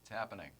It's happening.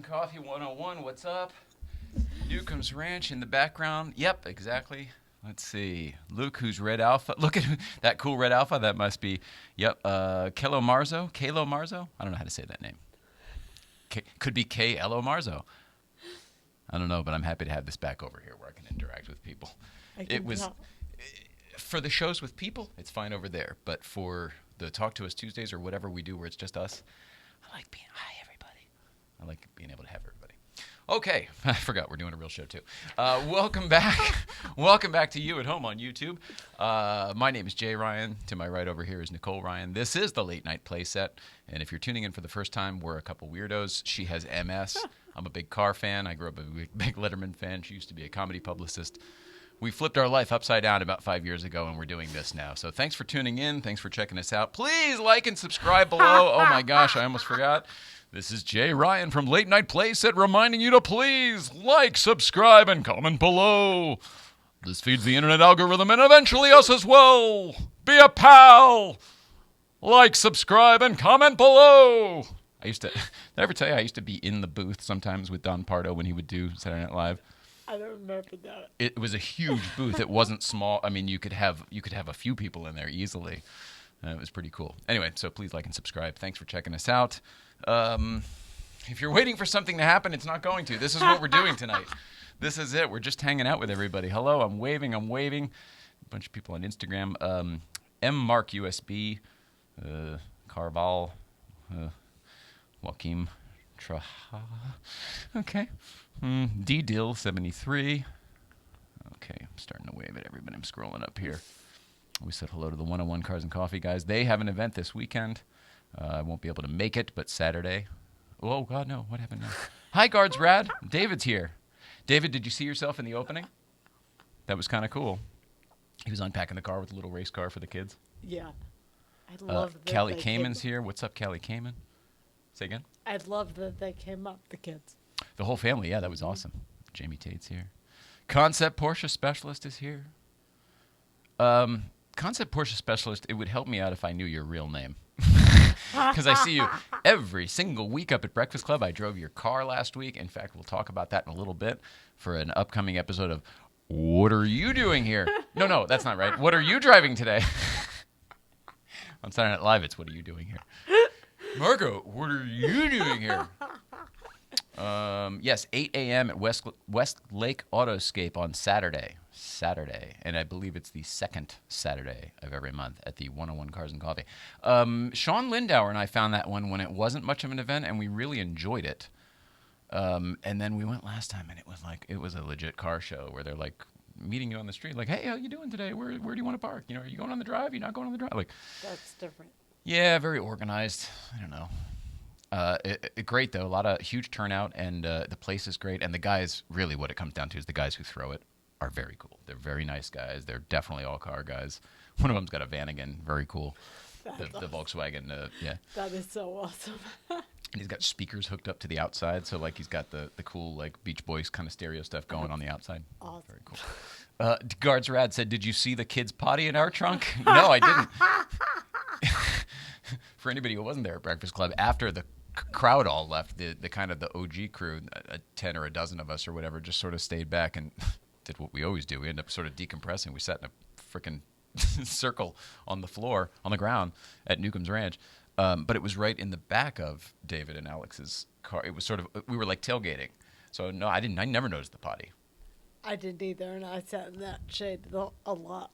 Coffee 101, what's up? Newcomb's Ranch in the background. Yep, exactly. Let's see. Luke, who's Red Alpha. Look at that cool Red Alpha. That must be, yep, Kelo Marzo. Kalo Marzo? I don't know how to say that name. Could be K. Elo Marzo. I don't know, but I'm happy to have this back over here where I can interact with people. It was, for the shows with people, it's fine over there. But for the Talk to Us Tuesdays or whatever we do where it's just us, I like being, hi, everybody. I like being able to have everybody. Okay, I forgot we're doing a real show too. Welcome back. Welcome back to you at home on YouTube. My name is Jay Ryan. To my right over here is Nicole Ryan. This is the Late Night Playset. And if you're tuning in for the first time, we're a couple weirdos. She has MS. I'm a big car fan. I grew up a big Letterman fan. She used to be a comedy publicist. We flipped our life upside down about 5 years ago, and we're doing this now. So thanks for tuning in. Thanks for checking us out. Please like and subscribe below. Oh, my gosh, I almost forgot. This is Jay Ryan from Late Night Playset reminding you to please like, subscribe, and comment below. This feeds the internet algorithm and eventually us as well. Be a pal. Like, subscribe, and comment below. Did I ever tell you I used to be in the booth sometimes with Don Pardo when he would do Saturday Night Live? I don't remember that. It was a huge booth. It wasn't small. I mean, you could have a few people in there easily. It was pretty cool. Anyway, so please like and subscribe. Thanks for checking us out. If you're waiting for something to happen, it's not going to. This is what we're doing tonight. This is it. We're just hanging out with everybody. Hello, I'm waving. A bunch of people on Instagram. M. Mark USB, Carval, Joaquim Traha. Okay. D. Dill 73. Okay, I'm starting to wave at everybody. I'm scrolling up here. We said hello to the 101 Cars and Coffee guys. They have an event this weekend. I won't be able to make it, but Saturday. Oh, God, no. What happened now? Hi, Guards Rad. David's here. David, did you see yourself in the opening? That was kind of cool. He was unpacking the car with a little race car for the kids. Yeah. I love that. Callie Kamen's here. What's up, Callie Kamen? Say again? I love that they came up, the kids. The whole family, yeah, that was awesome. Jamie Tate's here. Concept Porsche Specialist is here. Concept Porsche Specialist, it would help me out if I knew your real name. Because I see you every single week up at Breakfast Club. I drove your car last week. In fact, we'll talk about that in a little bit for an upcoming episode of What Are You Doing Here? No, that's not right. What are you driving today? On Saturday Night Live, it's What Are You Doing Here? Marco, what are you doing here? Yes, 8 a.m. at West Lake Autoscape on Saturday. And I believe it's the second Saturday of every month at the 101 Cars and Coffee. Sean Lindauer and I found that one when it wasn't much of an event, and we really enjoyed it. And then we went last time, and it was a legit car show where they're like meeting you on the street, like, hey, how you doing today? Where do you want to park? Are you going on the drive? You're not going on the drive? Like, That's different. yeah, very organized. I don't know. Great though, a lot of huge turnout, and the place is great. And the guys, really, what it comes down to is the guys who throw it are very cool. They're very nice guys. They're definitely all car guys. One of them's got a Vanagon, very cool. The Volkswagen, yeah. That is so awesome. And he's got speakers hooked up to the outside, so like he's got the cool like Beach Boys kind of stereo stuff going on the outside. Awesome. Very cool. Guards Rad said, "Did you see the kids' potty in our trunk?" No, I didn't. For anybody who wasn't there at Breakfast Club, after the crowd all left, the kind of the OG crew, 10 or a dozen of us or whatever, just sort of stayed back and did what we always do. We ended up sort of decompressing. We sat in a freaking circle on the floor, on the ground at Newcomb's Ranch. But it was right in the back of David and Alex's car. It was sort of, we were like tailgating. So no, I never noticed the potty. I didn't either, and I sat in that shade a lot.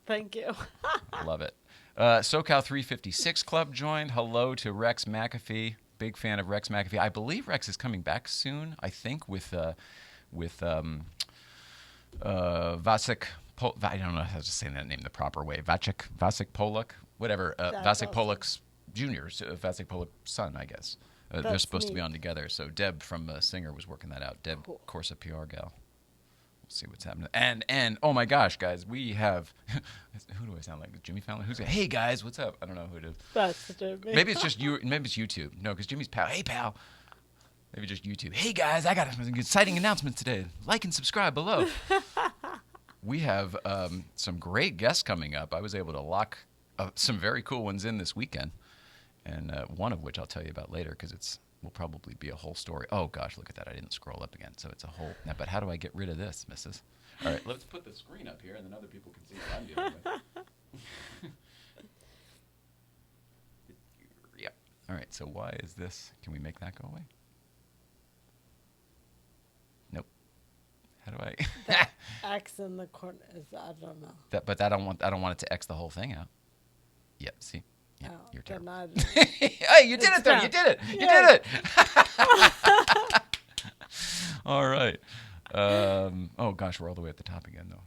Thank you. I love it. SoCal 356 Club joined. Hello to Rex McAfee. Big fan of Rex McAfee. I believe Rex is coming back soon. I think with Vasek. I don't know how to say that name the proper way. Vasek Polak, whatever. Vasek Polak's Jr., Vasek Polak's son, I guess. They're supposed to be on together. So Deb from Singer was working that out. Deb, cool. Corsa PR gal. We'll see what's happening. And oh my gosh, guys, we have who do I sound like? Jimmy Fallon? Hey guys, what's up? I don't know who it is. That's Jimmy. Maybe it's just you. Maybe it's YouTube. No, because Jimmy's pal. Hey pal. Maybe just YouTube. Hey guys, I got some exciting announcements today. Like and subscribe below. We have some great guests coming up. I was able to lock some very cool ones in this weekend, and one of which I'll tell you about later because will probably be a whole story. Oh gosh, look at that! I didn't scroll up again, so it's a whole. Now, but how do I get rid of this, Mrs.? All right, let's put the screen up here, and then other people can see what I'm dealing with. Yep. All right. So why is this? Can we make that go away? Nope. How do I? That X in the corner is, I don't know. But I don't want it to X the whole thing out. Yep. See. Yeah, Oh, you're terrible. hey, you did it, though. You did it. You did it. All right. Oh, gosh, we're all the way at the top again, though.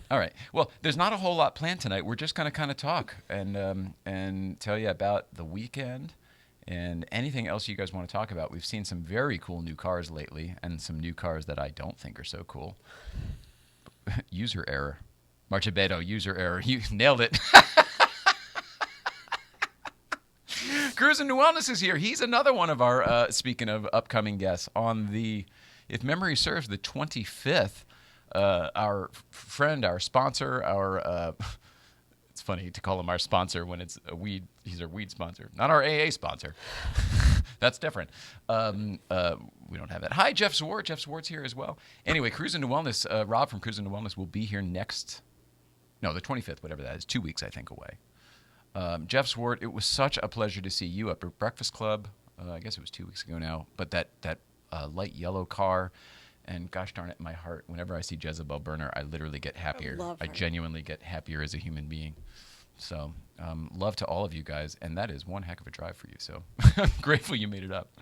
All right. Well, there's not a whole lot planned tonight. We're just going to kind of talk and tell you about the weekend and anything else you guys want to talk about. We've seen some very cool new cars lately and some new cars that I don't think are so cool. User error. Marchebedo, user error. You nailed it. Cruising to Wellness is here. He's another one of our, speaking of upcoming guests, on the, if memory serves, the 25th. Our friend, our sponsor, it's funny to call him our sponsor when it's a weed. He's our weed sponsor, not our AA sponsor. That's different. We don't have that. Hi, Jeff Zwart. Jeff Zwart's here as well. Anyway, Cruising to Wellness, Rob from Cruising to Wellness will be here the 25th, whatever that is, 2 weeks, I think, away. Jeff Zwart, it was such a pleasure to see you up at Breakfast Club. I guess it was 2 weeks ago now. But that light yellow car, and gosh darn it, my heart, whenever I see Jezebel Burner, I literally get happier. I genuinely get happier as a human being. So love to all of you guys, and that is one heck of a drive for you. So I'm grateful you made it up.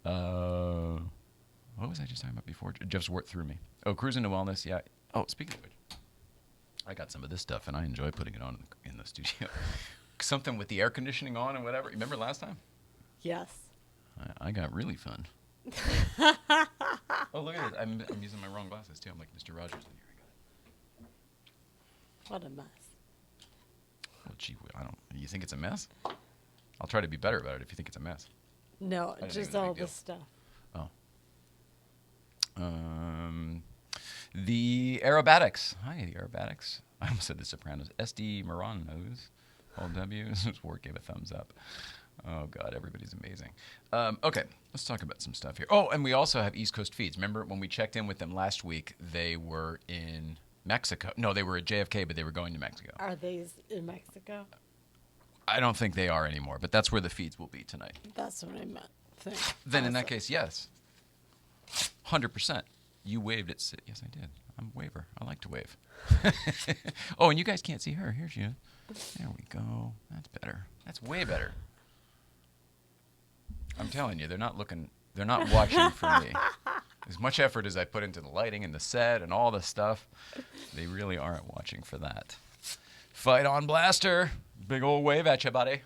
What was I just talking about before? Jeff Zwart threw me. Oh, Cruising to Wellness, yeah. Oh, speaking of which. I got some of this stuff, and I enjoy putting it on in the studio. Something with the air conditioning on and whatever. Remember last time? Yes. I got really fun. Oh, look at it. I'm using my wrong glasses, too. I'm like Mr. Rogers in here. I got it. What a mess. Well, gee, you think it's a mess? I'll try to be better about it if you think it's a mess. No, just all the stuff. Oh. The Aerobatics. Hi, the Aerobatics. I almost said the Sopranos. SD Moranos. Hold W. Ward gave a thumbs up. Oh, God, everybody's amazing. Okay, let's talk about some stuff here. Oh, and we also have East Coast feeds. Remember when we checked in with them last week, they were in Mexico. No, they were at JFK, but they were going to Mexico. Are these in Mexico? I don't think they are anymore, but that's where the feeds will be tonight. That's what I meant. Then in that case, yes. 100%. You waved it. Yes, I did. I'm a waver. I like to wave. Oh, and you guys can't see her. Here she is. There we go. That's better. That's way better. I'm telling you, they're not watching for me. As much effort as I put into the lighting and the set and all the stuff, they really aren't watching for that. Fight on, Blaster. Big old wave at you, buddy.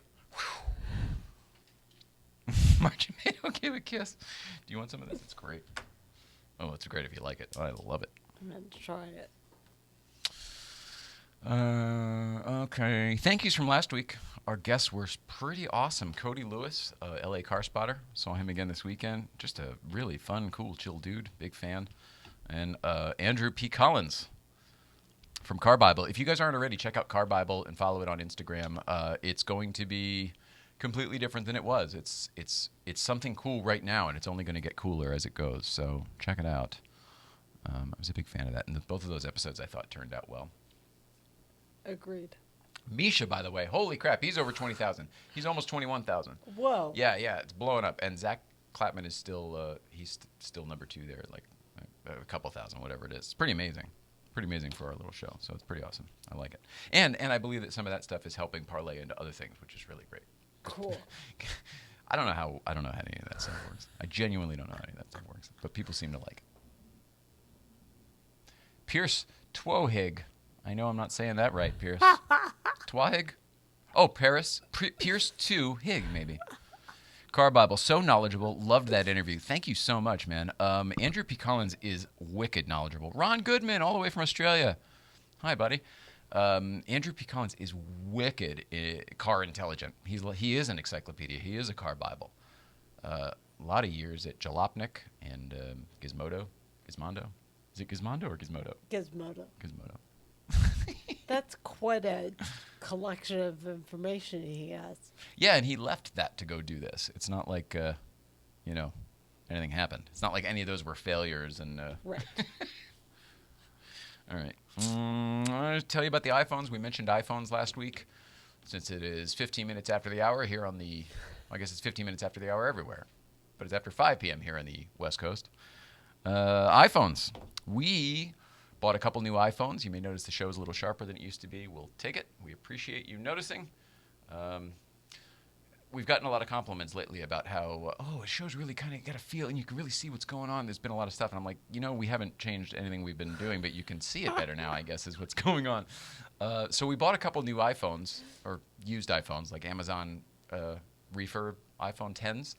Marchimado gave a kiss. Do you want some of this? It's great. Oh, it's great if you like it. I love it. I'm going to try it. Okay. Thank yous from last week. Our guests were pretty awesome. Cody Lewis, LA car spotter. Saw him again this weekend. Just a really fun, cool, chill dude. Big fan. And Andrew P. Collins from Car Bible. If you guys aren't already, check out Car Bible and follow it on Instagram. It's going to be completely different than it was. It's something cool right now, and it's only going to get cooler as it goes. So check it out. I was a big fan of that. And both of those episodes I thought turned out well. Agreed. Misha, by the way, holy crap, he's over 20,000. He's almost 21,000. Whoa. Yeah, it's blowing up. And Zach Clapman is still, he's still number 2 there, like a couple thousand, whatever it is. It's pretty amazing. Pretty amazing for our little show. So it's pretty awesome. I like it. And I believe that some of that stuff is helping parlay into other things, which is really great. Cool. I don't know how any of that stuff works. I genuinely don't know how any of that stuff works. But people seem to like it. Pierce Twohig. I know I'm not saying that right, Pierce. Twahig? Oh, Paris. Pierce 2 Hig, maybe. Car Bible, so knowledgeable. Loved that interview. Thank you so much, man. Andrew P. Collins is wicked knowledgeable. Ron Goodman, all the way from Australia. Hi, buddy. Andrew P. Collins is wicked car intelligent. He is an encyclopedia. He is a Car Bible. A lot of years at Jalopnik and Gizmodo. Gizmondo? Is it Gizmondo or Gizmodo? Gizmodo. Gizmodo. That's quite a collection of information he has. Yeah, and he left that to go do this. It's not like, anything happened. It's not like any of those were failures. And right. All right. I'll tell you about the iPhones. We mentioned iPhones last week. Since it is 15 minutes after the hour here on the, I guess it's 15 minutes after the hour everywhere. But it's after 5 p.m. here on the West Coast. iPhones. We bought a couple new iPhones. You may notice the show is a little sharper than it used to be. We'll take it. We appreciate you noticing. We've gotten a lot of compliments lately about how, it show's really kind of got a feel, and you can really see what's going on. There's been a lot of stuff, and I'm like, we haven't changed anything we've been doing, but you can see it better now, I guess, is what's going on. So we bought a couple new iPhones, or used iPhones, like Amazon refurb iPhone 10s,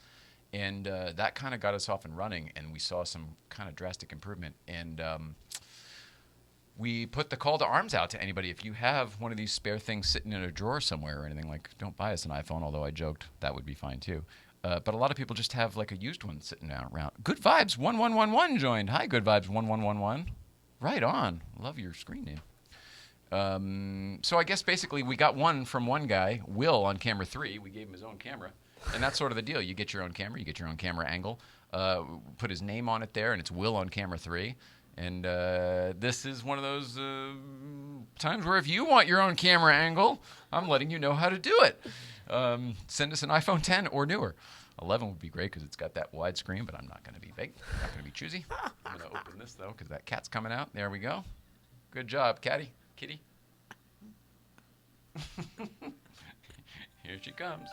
and that kind of got us off and running, and we saw some kind of drastic improvement. And we put the call to arms out to anybody. If you have one of these spare things sitting in a drawer somewhere or anything, like, don't buy us an iPhone, although I joked that would be fine too. But a lot of people just have like a used one sitting around. Good Vibes 1111 joined. Hi, Good Vibes 1111. Right on. Love your screen name. So I guess basically we got one from one guy, Will, on camera 3. We gave him his own camera. And that's sort of the deal. You get your own camera. You get your own camera angle. Put his name on it there, and it's Will on camera 3. And this is one of those times where if you want your own camera angle, I'm letting you know how to do it. Send us an iPhone 10 or newer. 11 would be great because it's got that wide screen, but I'm not going to be big. I'm not going to be choosy. I'm going to open this, though, because that cat's coming out. There we go. Good job, Kitty. Here she comes.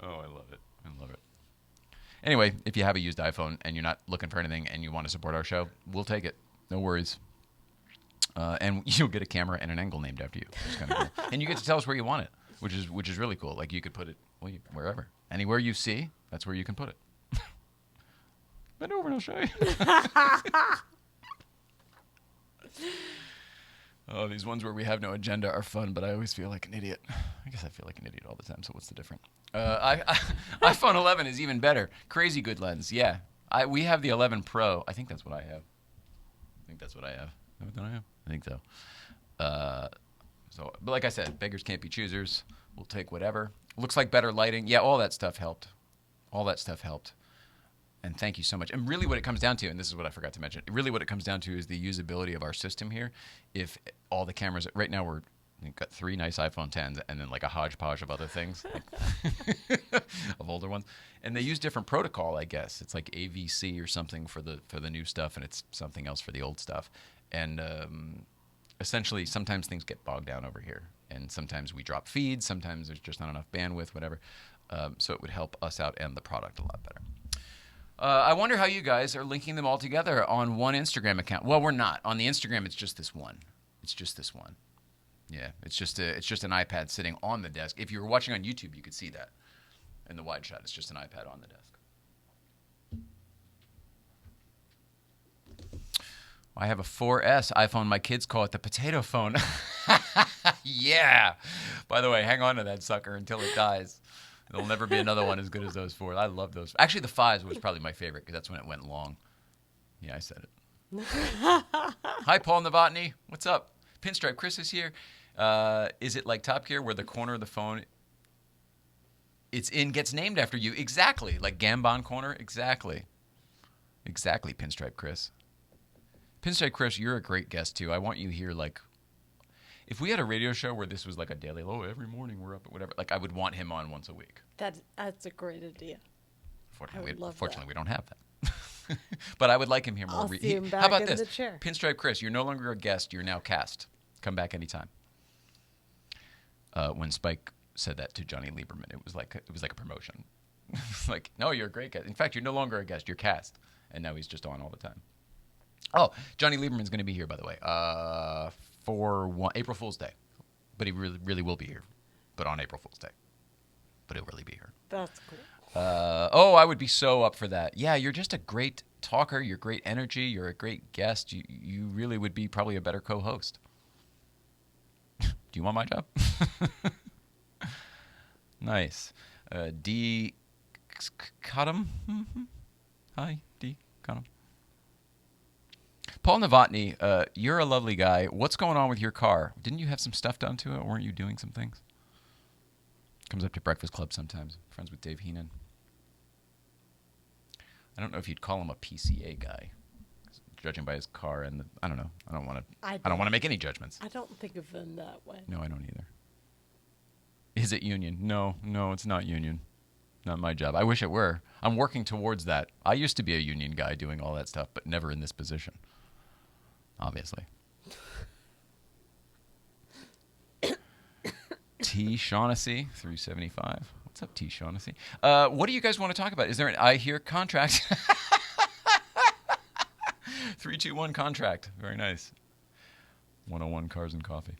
Oh, I love it. Anyway, if you have a used iPhone and you're not looking for anything and you want to support our show, we'll take it. No worries. And you'll get a camera and an angle named after you. Which is kind of cool. And you get to tell us where you want it, which is really cool. Like you could put it wherever. Anywhere you see, that's where you can put it. Bend over and I'll show you. Oh, these ones where we have no agenda are fun, but I always feel like an idiot. I guess I feel like an idiot all the time, so what's the difference? iPhone 11 is even better. Crazy good lens, yeah. We have the 11 Pro. I think that's what I have. I think that's what I have. Is that what I have? I think so. But like I said, beggars can't be choosers. We'll take whatever. Looks like better lighting. Yeah, all that stuff helped. All that stuff helped. And thank you so much. And really what it comes down to, and this is what I forgot to mention, really what it comes down to is the usability of our system here. If all the cameras, right now we've got 3 nice iPhone 10s and then like a hodgepodge of other things, of older ones. And they use different protocol, I guess. It's like AVC or something for the new stuff, and it's something else for the old stuff. And essentially, sometimes things get bogged down over here. And sometimes we drop feeds. Sometimes there's just not enough bandwidth, whatever. So it would help us out and the product a lot better. I wonder how you guys are linking them all together on one Instagram account. Well, we're not. On the Instagram, it's just this one. It's just this one. Yeah, it's just an iPad sitting on the desk. If you were watching on YouTube, you could see that in the wide shot. It's just an iPad on the desk. I have a 4S iPhone. My kids call it the potato phone. Yeah. By the way, hang on to that sucker until it dies. There'll never be another one as good as those 4s. I love those. Actually, the 5s was probably my favorite because that's when it went long. Yeah, I said it. Hi, Paul Novotny. What's up? Pinstripe Chris is here. Is it like Top Gear where the corner of the phone gets named after you? Exactly. Like Gambon corner? Exactly. Exactly, Pinstripe Chris. Pinstripe Chris, you're a great guest, too. I want you here, like, if we had a radio show where this was like a daily, every morning we're up at whatever, like I would want him on once a week. That's a great idea. Fortunately, we don't have that. But I would like him here more. I'll see him back How about in this? the chair. Pinstripe Chris, you're no longer a guest. You're now cast. Come back anytime. When Spike said that to Johnny Lieberman, it was like a promotion. Like, no, you're a great guest. In fact, you're no longer a guest. You're cast. And now he's just on all the time. Oh, Johnny Lieberman's going to be here, by the way, for April Fool's Day. But he really will be here. But on April Fool's Day. But he'll really be here. That's cool. I would be so up for that. Yeah, you're just a great talker. You're great energy. You're a great guest. You really would be probably a better co-host. Do you want my job? Nice. D. Cottam? Hi, D. Cottam. Paul Novotny, you're a lovely guy. What's going on with your car? Didn't you have some stuff done to it? Weren't you doing some things? Comes up to Breakfast Club sometimes. Friends with Dave Heenan. I don't know if you'd call him a PCA guy, judging by his car and I don't know. I don't want to make any judgments. I don't think of them that way. No, I don't either. Is it union? No, it's not union. Not my job. I wish it were. I'm working towards that. I used to be a union guy doing all that stuff, but never in this position. Obviously. T. Shaughnessy, 375. What's up, T. Shaughnessy? What do you guys want to talk about? Is there an I hear contract? 321 contract. Very nice. 101 Cars and Coffee.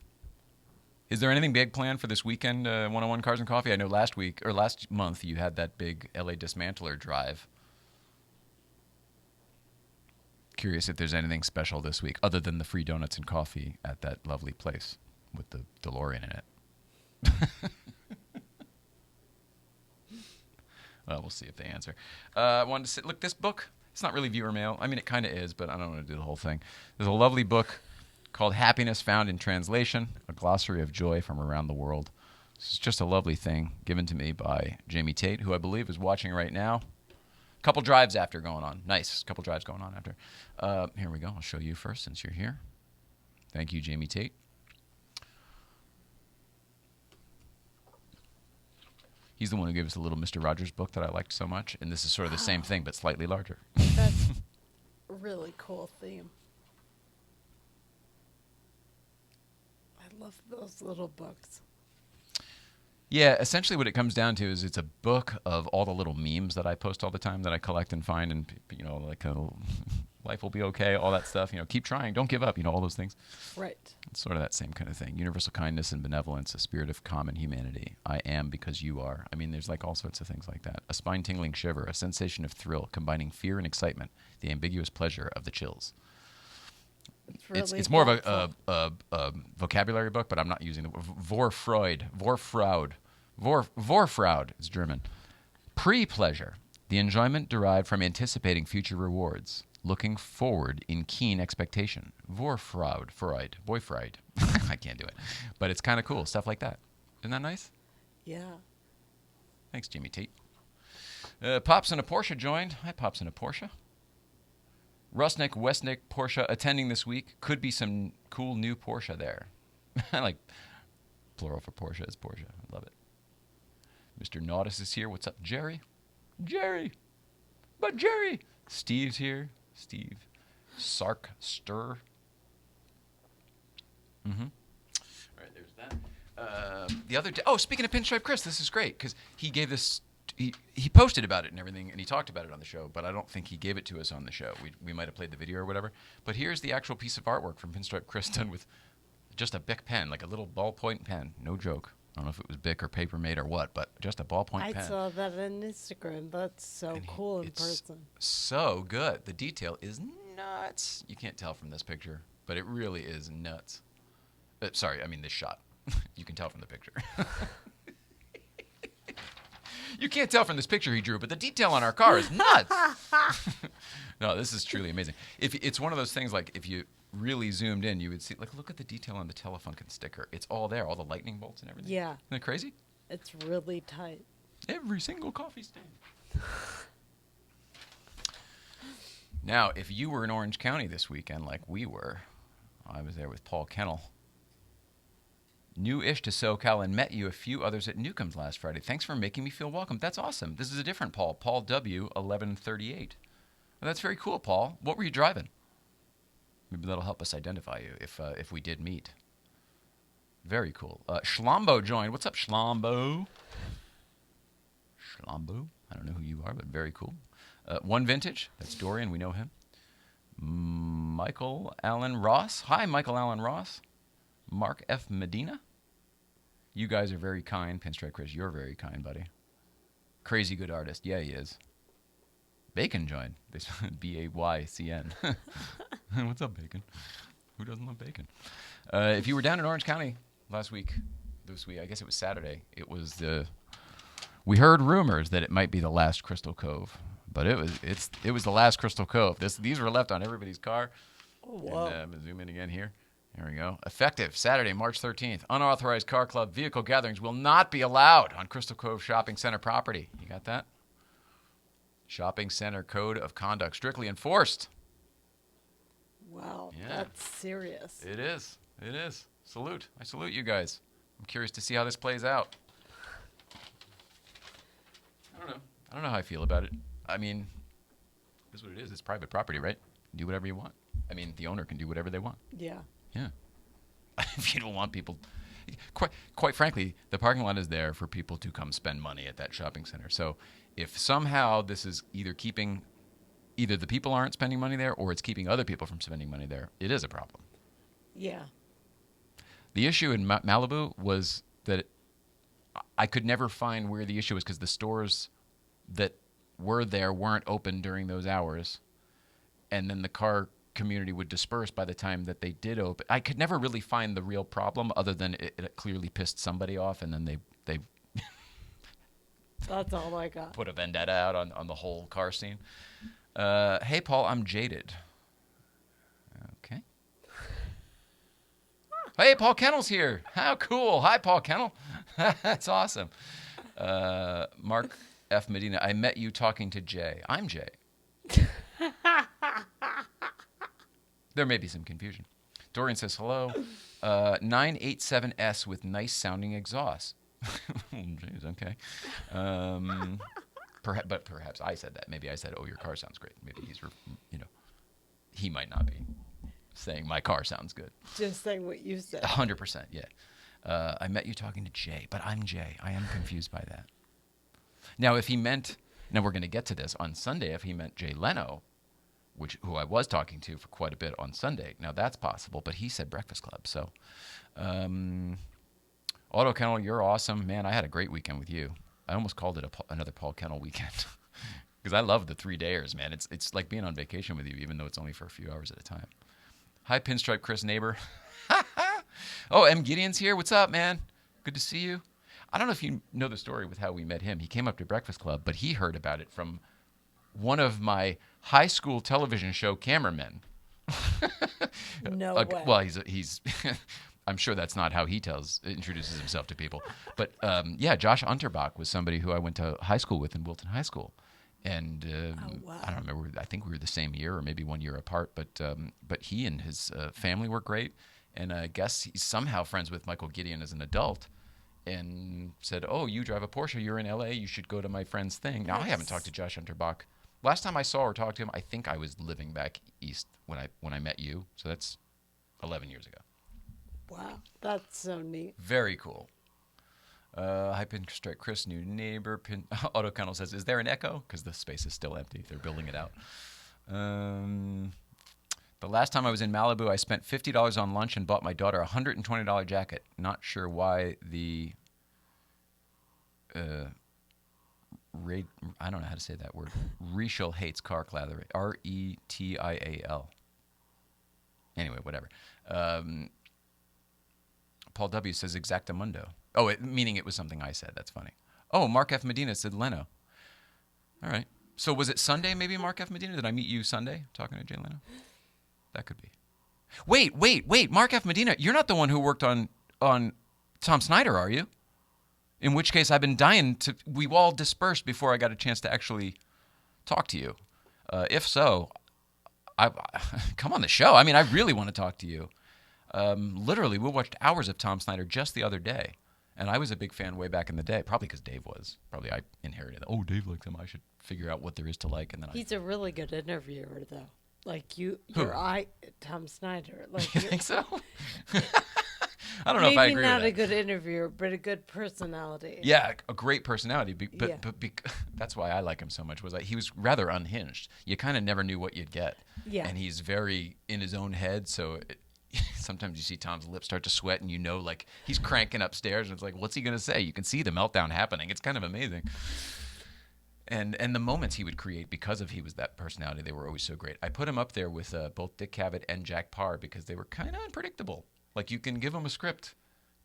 Is there anything big planned for this weekend, 101 Cars and Coffee? I know last month you had that big LA Dismantler drive. Curious if there's anything special this week other than the free donuts and coffee at that lovely place with the DeLorean in it. Well, we'll see if they answer. I wanted to say, look, this book, it's not really viewer mail. I mean, it kind of is, but I don't want to do the whole thing. There's a lovely book called Happiness Found in Translation, a glossary of joy from around the world. This is just a lovely thing given to me by Jamie Tate, who I believe is watching right now. Couple drives after going on. Nice. Couple drives going on after. Here we go. I'll show you first since you're here. Thank you, Jamie Tate. He's the one who gave us the little Mr. Rogers book that I liked so much. And this is sort of the same thing, but slightly larger. That's a really cool theme. I love those little books. Yeah, essentially what it comes down to is it's a book of all the little memes that I post all the time that I collect and find, and like life will be okay, all that stuff. Keep trying, don't give up. All those things. Right. It's sort of that same kind of thing. Universal kindness and benevolence, a spirit of common humanity. I am because you are. I mean, there's like all sorts of things like that. A spine-tingling shiver, a sensation of thrill, combining fear and excitement, the ambiguous pleasure of the chills. It's more of a vocabulary book, but I'm not using the Vorfreude is German. Pre-pleasure, the enjoyment derived from anticipating future rewards. looking forward in keen expectation. Vorfraud, Boyfried. I can't do it. But it's kind of cool, stuff like that. Isn't that nice? Yeah. Thanks, Jimmy Tate. Pops and a Porsche joined. Hi, Pops and a Porsche. Rusnick, Westnick, Porsche attending this week. Could be some cool new Porsche there. I like plural for Porsche is Porsche. I love it. Mr. Naudis is here. What's up, Jerry? Jerry! But Jerry! Steve's here. Steve. Sark Stir. Mm-hmm. All right, there's that. The other day, speaking of Pinstripe Chris, this is great because he gave this. He posted about it and everything, and he talked about it on the show, but I don't think he gave it to us on the show. We might have played the video or whatever. But here's the actual piece of artwork from Pinstripe Chris done with just a Bic pen, like a little ballpoint pen. No joke. I don't know if it was Bic or Paper Mate or what, but just a ballpoint pen. I saw that on Instagram. That's so cool in person. So good. The detail is nuts. You can't tell from this picture, but it really is nuts. Sorry, I mean this shot. You can tell from the picture. You can't tell from this picture he drew, but the detail on our car is nuts. No, this is truly amazing. It's one of those things like if you really zoomed in, you would see, like, look at the detail on the Telefunken sticker. It's all there, all the lightning bolts and everything. Yeah. Isn't that crazy? It's really tight. Every single coffee stain. Now, if you were in Orange County this weekend like we were, I was there with Paul Kennel. New-ish to SoCal and met you a few others at Newcomb's last Friday. Thanks for making me feel welcome. That's awesome. This is a different Paul. Paul W. 1138. Well, that's very cool, Paul. What were you driving? Maybe that'll help us identify you if we did meet. Very cool. Schlombo joined. What's up, Schlombo? Schlombo? I don't know who you are, but very cool. One Vintage. That's Dorian. We know him. Michael Allen Ross. Hi, Michael Allen Ross. Mark F. Medina. You guys are very kind. Pinstripe Chris, you're very kind, buddy. Crazy good artist. Yeah, he is. Bacon joined. B-A-Y-C-N. What's up, Bacon? Who doesn't love bacon? If you were down in Orange County this week, I guess it was Saturday, we heard rumors that it might be the last Crystal Cove, but it was the last Crystal Cove. These were left on everybody's car. Oh, wow. And I'm going to zoom in again here. There we go. Effective Saturday, March 13th. Unauthorized car club vehicle gatherings will not be allowed on Crystal Cove Shopping Center property. You got that? Shopping Center Code of Conduct strictly enforced. Wow, Yeah. that's serious. It is. It is. Salute. I salute you guys. I'm curious to see how this plays out. I don't know how I feel about it. I mean, this is what it is. It's private property, right? Do whatever you want. I mean, the owner can do whatever they want. Yeah. Yeah. If you don't want people, quite frankly, the parking lot is there for people to come spend money at that shopping center. So if somehow this is either the people aren't spending money there or it's keeping other people from spending money there, it is a problem. Yeah. The issue in Malibu was that I could never find where the issue was because the stores that were there weren't open during those hours. And then the car community would disperse by the time that they did open. I could never really find the real problem other than it clearly pissed somebody off, and then they That's all I got. put a vendetta out on the whole car scene. Hey, Paul, I'm jaded. Okay. Hey, Paul Kennel's here. How cool. Hi, Paul Kennel. That's awesome. Mark F. Medina, I met you talking to Jay. I'm Jay. There may be some confusion. Dorian says, hello. 987S with nice sounding exhaust. Jeez, okay. But perhaps I said that. Maybe I said, oh, your car sounds great. Maybe he might not be saying my car sounds good. Just saying what you said. 100%, yeah. I met you talking to Jay, but I'm Jay. I am confused by that. Now, we're going to get to this on Sunday, if he meant Jay Leno, who I was talking to for quite a bit on Sunday. Now, that's possible, but he said Breakfast Club. So, Auto Kennel, you're awesome. Man, I had a great weekend with you. I almost called it another Paul Kennel weekend because I love the 3-dayers, man. It's like being on vacation with you, even though it's only for a few hours at a time. Hi, Pinstripe Chris neighbor. Oh, M. Gideon's here. What's up, man? Good to see you. I don't know if you know the story with how we met him. He came up to Breakfast Club, but he heard about it from one of my high school television show cameramen. No way. Well, he's I'm sure that's not how he introduces himself to people. But yeah, Josh Unterbach was somebody who I went to high school with in Wilton High School. And wow. I don't remember. I think we were the same year or maybe 1 year apart. But he and his family were great. And I guess he's somehow friends with Michael Gideon as an adult. And said, "Oh, you drive a Porsche. You're in L.A. You should go to my friend's thing." Now, I haven't talked to Josh Unterbach. Last time I saw or talked to him, I think I was living back east when I met you. So that's 11 years ago. Wow, that's so neat. Very cool. Hi, Pinstrike Chris, new neighbor. Autoconnell says, "Is there an echo?" Because the space is still empty. They're building it out. The last time I was in Malibu, I spent $50 on lunch and bought my daughter a $120 jacket. Not sure why the I don't know how to say that word. Retial hates car clatter. Retial. Anyway, whatever. Paul W. says exactamundo. Oh, meaning it was something I said. That's funny. Oh, Mark F. Medina said Leno. All right. So was it Sunday maybe, Mark F. Medina? Did I meet you Sunday talking to Jay Leno? That could be. Wait. Mark F. Medina, you're not the one who worked on Tom Snyder, are you? In which case, I've been dying to... We've all dispersed before I got a chance to actually talk to you. If so, come on the show. I mean, I really want to talk to you. Literally, we watched hours of Tom Snyder just the other day. And I was a big fan way back in the day, probably because Dave was. Probably I inherited it. Oh, Dave likes him. I should figure out what there is to like. And then He's a really good interviewer, though. Like Tom Snyder. Like you think so? I don't know if I agree maybe not with a good interviewer, but a good personality. Yeah, a great personality. But that's why I like him so much. He was rather unhinged. You kind of never knew what you'd get. Yeah. And he's very in his own head. So sometimes you see Tom's lips start to sweat, and like he's cranking upstairs, and it's like, what's he gonna say? You can see the meltdown happening. It's kind of amazing. And the moments he would create because he was that personality, they were always so great. I put him up there with both Dick Cavett and Jack Parr because they were kind of unpredictable. Like, you can give them a script,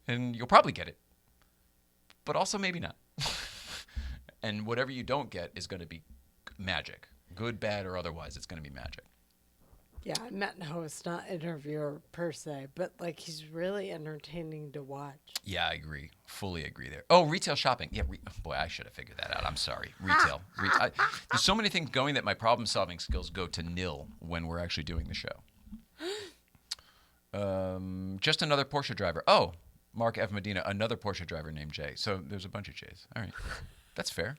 and you'll probably get it. But also maybe not. And whatever you don't get is going to be magic. Good, bad, or otherwise, it's going to be magic. Yeah, I meant host, not interviewer per se, but like he's really entertaining to watch. Yeah, I agree. Fully agree there. Oh, retail shopping. Yeah, boy, I should have figured that out. I'm sorry. Retail. There's so many things going that my problem-solving skills go to nil when we're actually doing the show. Just another Porsche driver. Oh, Mark F. Medina, another Porsche driver named Jay. So there's a bunch of Jays. All right. That's fair.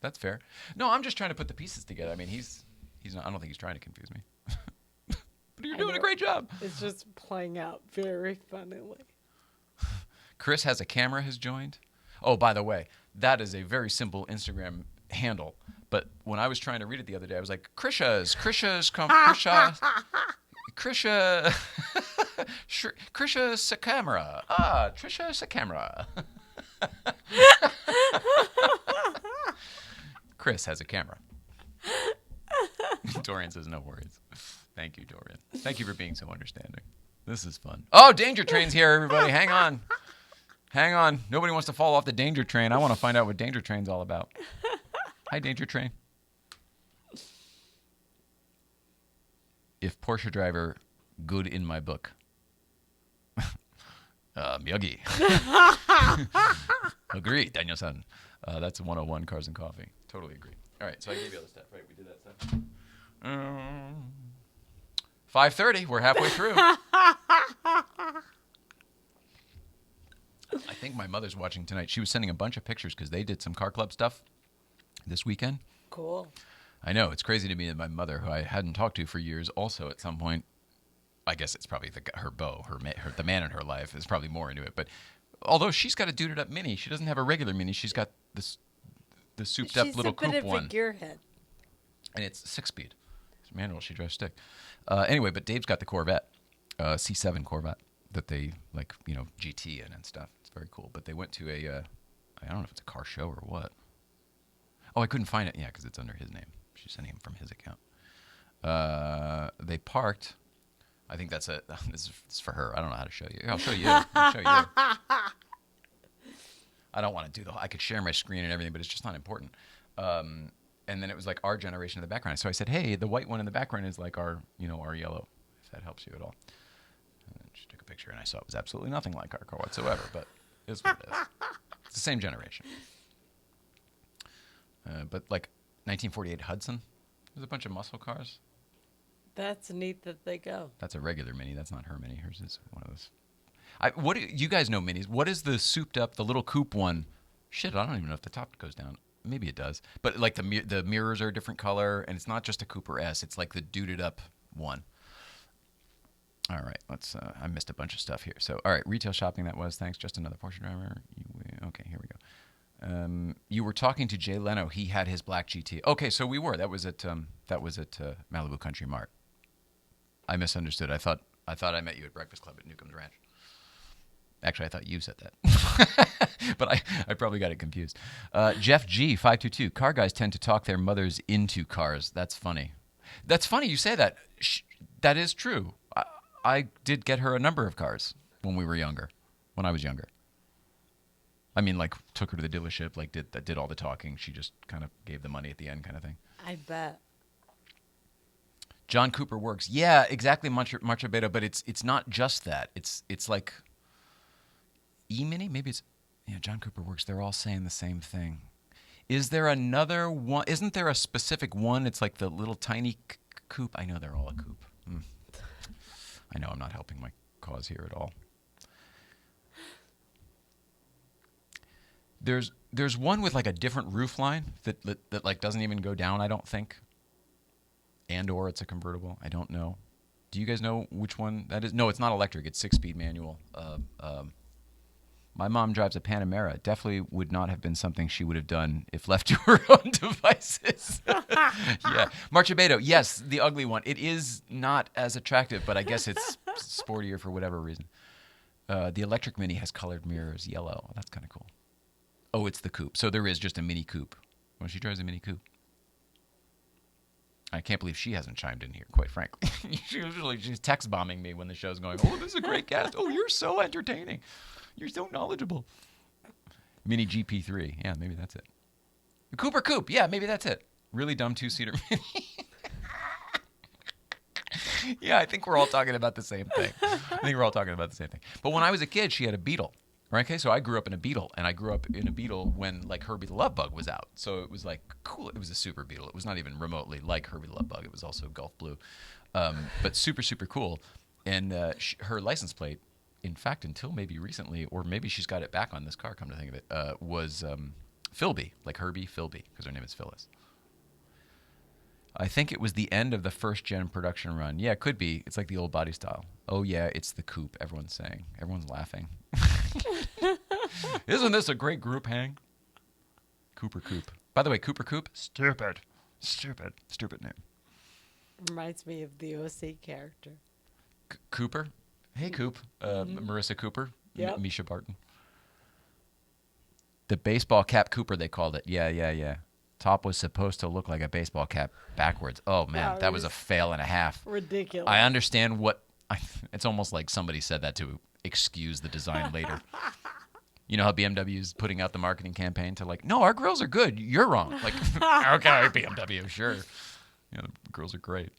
That's fair. No, I'm just trying to put the pieces together. I mean, he's not, I don't think he's trying to confuse me. But you're doing a great job. It's just playing out very funnily. Chris has a camera has joined. Oh, by the way, that is a very simple Instagram handle. But when I was trying to read it the other day, I was like, Krisha's camera. Trisha's a camera. Chris has a camera. Dorian says, no worries. Thank you, Dorian. Thank you for being so understanding. This is fun. Oh, Danger Train's here, everybody. Hang on. Hang on. Nobody wants to fall off the Danger Train. I want to find out what Danger Train's all about. Hi, Danger Train. If Porsche driver, good in my book. Miyagi. Agree, Daniel-san. That's 101 Cars and Coffee. Totally agree. All right, so I gave you all the stuff, right? We did that stuff. 5:30. We're halfway through. I think my mother's watching tonight. She was sending a bunch of pictures because they did some car club stuff this weekend. Cool. I know. It's crazy to me that my mother, who I hadn't talked to for years, also at some point, I guess it's probably her beau, the man in her life is probably more into it. But although she's got a duded up Mini, she doesn't have a regular Mini. She's got the souped up little coupe one. She's a bit of a gearhead. And it's 6-speed. It's manual. She drives stick. Anyway, but Dave's got the Corvette, C7 Corvette that they GT in and stuff. It's very cool. But they went to I don't know if it's a car show or what. Oh, I couldn't find it. Yeah, because it's under his name. She's sending him from his account. They parked. I think this is for her. I don't know how to show you. I'll show you. I don't want to do I could share my screen and everything, but it's just not important. And then it was like our generation in the background. So I said, hey, the white one in the background is like our yellow, if that helps you at all. And then she took a picture, and I saw it was absolutely nothing like our car whatsoever, but it is what it is. It's the same generation. But like 1948 Hudson, there's a bunch of muscle cars. That's neat that they go. That's a regular Mini. That's not her Mini. Hers is one of those. You guys know Minis. What is the souped up, the little coupe one? Shit, I don't even know if the top goes down. Maybe it does. But like the mirrors are a different color, and it's not just a Cooper S. It's like the duded up one. All right, let's. I missed a bunch of stuff here. So, all right, retail shopping. That was thanks. Just another Porsche driver. Okay, here we go. You were talking to Jay Leno. He had his black GT. Okay, so we were. That was at Malibu Country Mart. I misunderstood. I thought I met you at Breakfast Club at Newcomb's Ranch. Actually, I thought you said that. But I probably got it confused. Jeff G, 522. Car guys tend to talk their mothers into cars. That's funny. That's funny you say that. That is true. I did get her a number of cars when we were younger, when I was younger. I mean, like, took her to the dealership, like, did all the talking. She just kind of gave the money at the end kind of thing. I bet. John Cooper works. Yeah, exactly, Marcha Beta, but it's not just that. It's like E-Mini? Maybe it's... Yeah, John Cooper works. They're all saying the same thing. Is there another one? Isn't there a specific one? It's like the little tiny coupe. I know they're all a coupe. I know I'm not helping my cause here at all. There's one with like a different roof line that like doesn't even go down, I don't think. Or it's a convertible. I don't know. Do you guys know which one that is? No, it's not electric. It's 6-speed manual. My mom drives a Panamera. Definitely would not have been something she would have done if left to her own devices. Yeah. Marchabedo, yes, the ugly one. It is not as attractive, but I guess it's sportier for whatever reason. The electric Mini has colored mirrors, yellow. That's kind of cool. Oh, it's the coupe. So there is just a Mini coupe. Well, she drives a Mini coupe. I can't believe she hasn't chimed in here, quite frankly. She's text bombing me when the show's going, oh, this is a great cast. Oh, you're so entertaining. You're so knowledgeable. Mini GP3. Yeah, maybe that's it. The Cooper Coupe. Yeah, maybe that's it. Really dumb two-seater Mini. Yeah, I think we're all talking about the same thing. But when I was a kid, she had a Beetle. Right? Okay, so I grew up in a Beetle, and I grew up in a Beetle when like Herbie the Love Bug was out. So it was like cool. It was a super Beetle. It was not even remotely like Herbie the Love Bug. It was also Gulf Blue, but super, super cool. And her license plate, in fact, until maybe recently, or maybe she's got it back on this car, come to think of it, was Philby, like Herbie Philby, because her name is Phyllis. I think it was the end of the first-gen production run. Yeah, it could be. It's like the old body style. Oh, yeah, it's the coupe, everyone's saying. Everyone's laughing. Isn't this a great group hang? Cooper Coupe. By the way, Cooper Coupe, stupid name. Reminds me of the OC character. Cooper? Hey, Coop. Marissa Cooper. Yep. Misha Barton. The baseball cap Cooper, they called it. Yeah. Top was supposed to look like a baseball cap backwards. Oh, man, that was a fail and a half. Ridiculous. I understand it's almost like somebody said that to excuse the design later. You know how BMW's putting out the marketing campaign to like, no, our grills are good. You're wrong. Like, okay, BMW, sure. Yeah, the grills are great.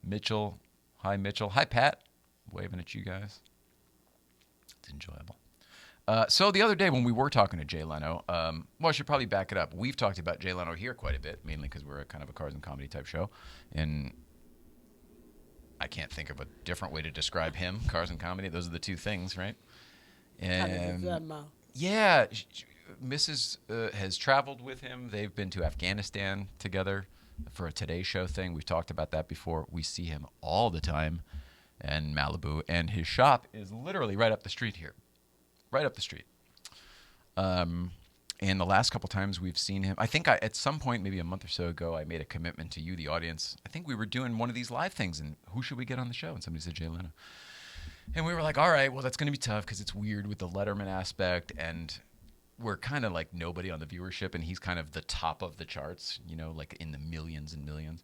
Mitchell. Hi, Mitchell. Hi, Pat. Waving at you guys. It's enjoyable. So the other day when we were talking to Jay Leno, well, I should probably back it up. We've talked about Jay Leno here quite a bit, mainly because we're kind of a cars and comedy type show. And I can't think of a different way to describe him, cars and comedy. Those are the two things, right? And yeah, Mrs. Has traveled with him. They've been to Afghanistan together for a Today Show thing. We've talked about that before. We see him all the time in Malibu, and his shop is literally right up the street here. Right up the street. And the last couple times we've seen him, I think at some point, maybe a month or so ago, I made a commitment to you, the audience. I think we were doing one of these live things, and who should we get on the show? And somebody said Jay Leno. And we were like, all right, well, that's going to be tough because it's weird with the Letterman aspect, and we're kind of like nobody on the viewership, and he's kind of the top of the charts, you know, like in the millions and millions.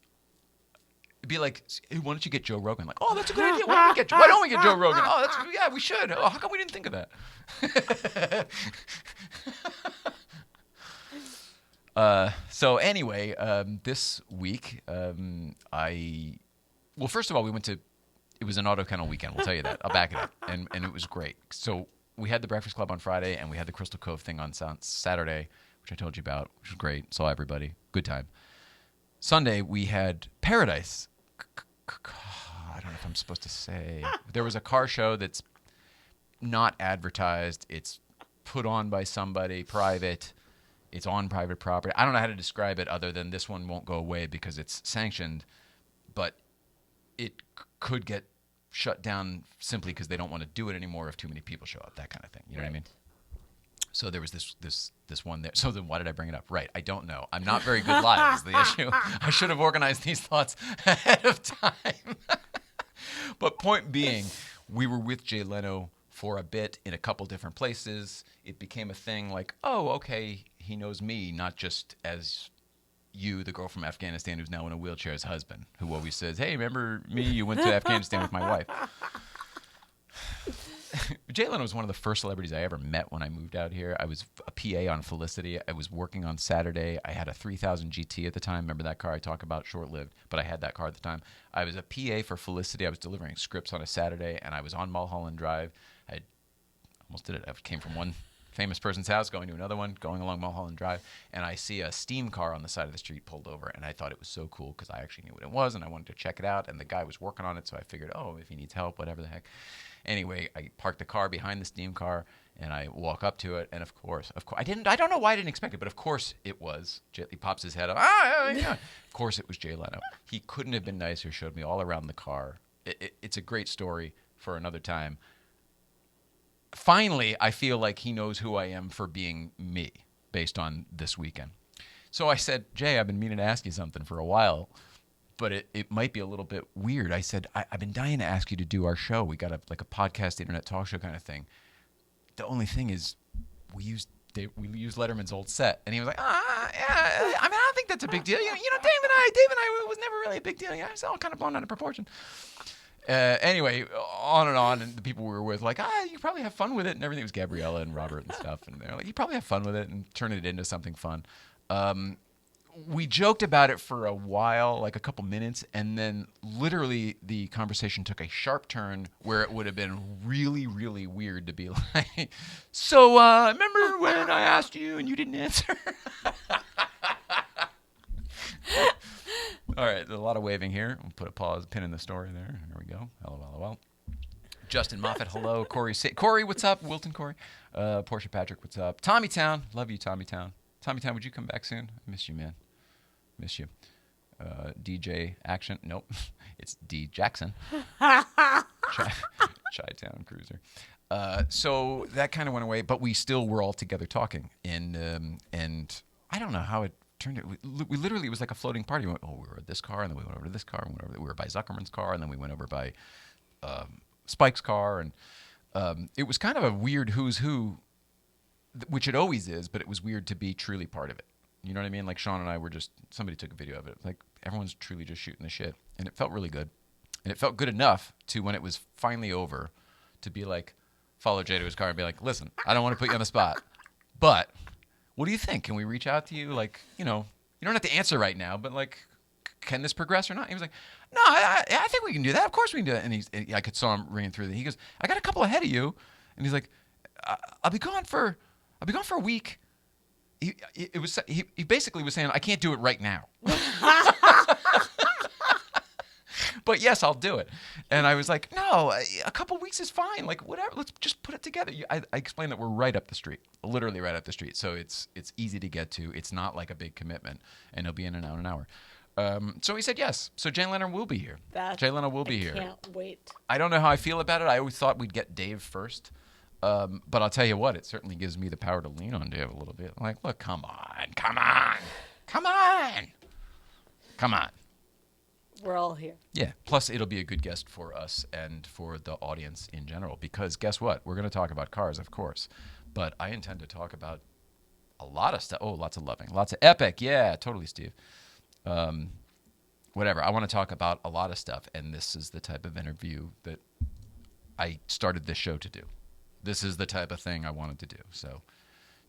It'd be like, hey, why don't you get Joe Rogan? Like, oh, that's a good idea. Why don't we get Joe Rogan? Oh, yeah, we should. Oh, how come we didn't think of that? So anyway, this week, first of all, it was an auto kennel weekend. We'll tell you that. I'll back it up. And it was great. So we had the Breakfast Club on Friday, and we had the Crystal Cove thing on Saturday, which I told you about, which was great. Saw everybody. Good time. Sunday, we had Paradise. I don't know if I'm supposed to say. There was a car show that's not advertised. It's put on by somebody private. It's on private property. I don't know how to describe it other than this one won't go away because it's sanctioned, but it could get shut down simply because they don't want to do it anymore if too many people show up, that kind of thing. You know what I mean? So there was this one there. So then why did I bring it up? Right. I don't know. I'm not very good live is the issue. I should have organized these thoughts ahead of time. But point being, we were with Jay Leno for a bit in a couple different places. It became a thing like, oh, okay, he knows me, not just as you, the girl from Afghanistan who's now in a wheelchair, as husband, who always says, hey, remember me? You went to Afghanistan with my wife. Jay Leno was one of the first celebrities I ever met when I moved out here. I was a PA on Felicity. I was working on Saturday. I had a 3000 GT at the time. Remember that car I talk about? Short-lived, but I had that car at the time. I was a PA for Felicity. I was delivering scripts on a Saturday, and I was on Mulholland Drive. I almost did it. I came from one famous person's house, going to another one, going along Mulholland Drive, and I see a steam car on the side of the street pulled over, and I thought it was so cool because I actually knew what it was, and I wanted to check it out, and the guy was working on it, so I figured, oh, if he needs help, whatever the heck. Anyway, I parked the car behind the steam car, and I walk up to it, and of course, I don't know why I didn't expect it, but of course it was. He pops his head up. Yeah. Of course it was Jay Leno. He couldn't have been nicer, showed me all around the car. It's a great story for another time. Finally, I feel like he knows who I am for being me based on this weekend. So I said, Jay, I've been meaning to ask you something for a while, but it might be a little bit weird. I said, I've been dying to ask you to do our show. We got a podcast, internet talk show kind of thing. The only thing is we use Letterman's old set. And he was like, yeah, I mean, I don't think that's a big deal. You know, Dave and I, it was never really a big deal. It's all kind of blown out of proportion. Anyway, on, and the people we were with like, you probably have fun with it, and everything. It was Gabriella and Robert and stuff, and they're like, you probably have fun with it, and turn it into something fun. We joked about it for a while, like a couple minutes, and then literally the conversation took a sharp turn where it would have been really, really weird to be like, so remember when I asked you and you didn't answer? All right, there's a lot of waving here. We'll put a pin in the story there. There we go. LOL. Justin Moffat, hello. Corey, what's up? Wilton Corey. Portia Patrick, what's up? Tommy Town, love you, Tommy Town. Tommy Town, would you come back soon? I miss you, man. Miss you. DJ Action, nope. It's D Jackson. Chi-Town Cruiser. So that kind of went away, but we still were all together talking. And I don't know how it turned out. We literally, it was like a floating party. We were at this car, and then we went over to this car, and we were by Zuckerman's car, and then we went over by Spike's car, and it was kind of a weird who's who, which it always is, but it was weird to be truly part of it. You know what I mean? Like Sean and I were somebody took a video of it. Like everyone's truly just shooting the shit, and it felt really good, and it felt good enough to when it was finally over, to be like, follow Jay to his car and be like, listen, I don't want to put you on the spot, but what do you think? Can we reach out to you? Like, you don't have to answer right now, but like, can this progress or not? He was like, no, I think we can do that. Of course we can do that. And I saw him ringing through. He goes, I got a couple ahead of you. And he's like, I'll be gone for a week. He basically was saying, I can't do it right now. But yes, I'll do it. And I was like, no, a couple weeks is fine. Like, whatever, let's just put it together. I explained that we're right up the street, literally right up the street. So it's easy to get to. It's not like a big commitment, and it'll be in an hour. So he said yes. So Jay Leno will be here. Jay Leno will be here. I can't wait. I don't know how I feel about it. I always thought we'd get Dave first. But I'll tell you what, it certainly gives me the power to lean on Dave a little bit. I'm like, look, come on. We're all here. Yeah. Plus, it'll be a good guest for us and for the audience in general. Because guess what? We're going to talk about cars, of course. But I intend to talk about a lot of stuff. Oh, lots of loving. Lots of epic. Yeah, totally, Steve. Whatever. I want to talk about a lot of stuff. And this is the type of interview that I started this show to do. This is the type of thing I wanted to do. So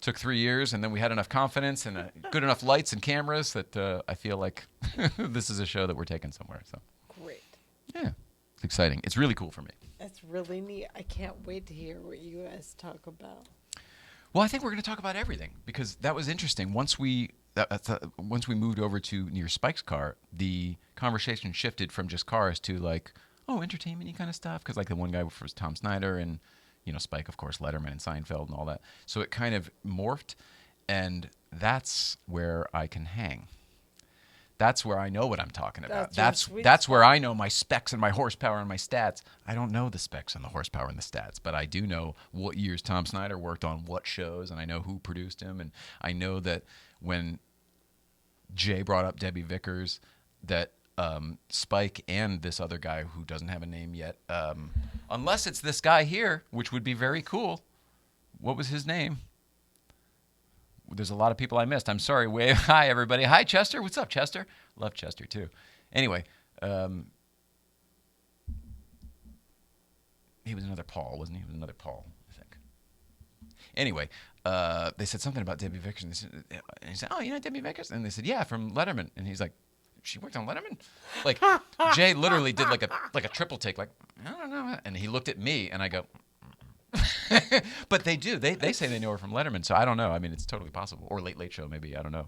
Took 3 years, and then we had enough confidence and good enough lights and cameras that I feel like this is a show that we're taking somewhere. So Great. yeah, it's exciting. It's really cool for me. That's really neat. I can't wait to hear what you guys talk about. Well, I think we're going to talk about everything because that was interesting. Once we moved over to near Spike's car, the conversation shifted from just cars to like, oh, entertainment-y kind of stuff. Because like the one guy was Tom Snyder and, you know, Spike, of course, Letterman and Seinfeld and all that. So it kind of morphed, and that's where I can hang. That's where I know what I'm talking about. That's where I know my specs and my horsepower and my stats. I don't know the specs and the horsepower and the stats, but I do know what years Tom Snyder worked on what shows, and I know who produced him, and I know that when Jay brought up Debbie Vickers, that Spike and this other guy who doesn't have a name yet, unless it's this guy here, which would be very cool. What was his name? There's a lot of people I missed. I'm sorry. Hi, everybody. Hi, Chester. What's up, Chester? Love Chester, too. Anyway, he was another Paul, wasn't he? He was another Paul, I think. Anyway, they said something about Debbie Vickers. And he said, oh, you know Debbie Vickers? And they said, yeah, from Letterman. And he's like, she worked on Letterman? Like, Jay literally did like a triple take, like, I don't know. And he looked at me, and I go, but they do. They say they know her from Letterman, so I don't know. I mean, it's totally possible. Or Late Late Show, maybe. I don't know.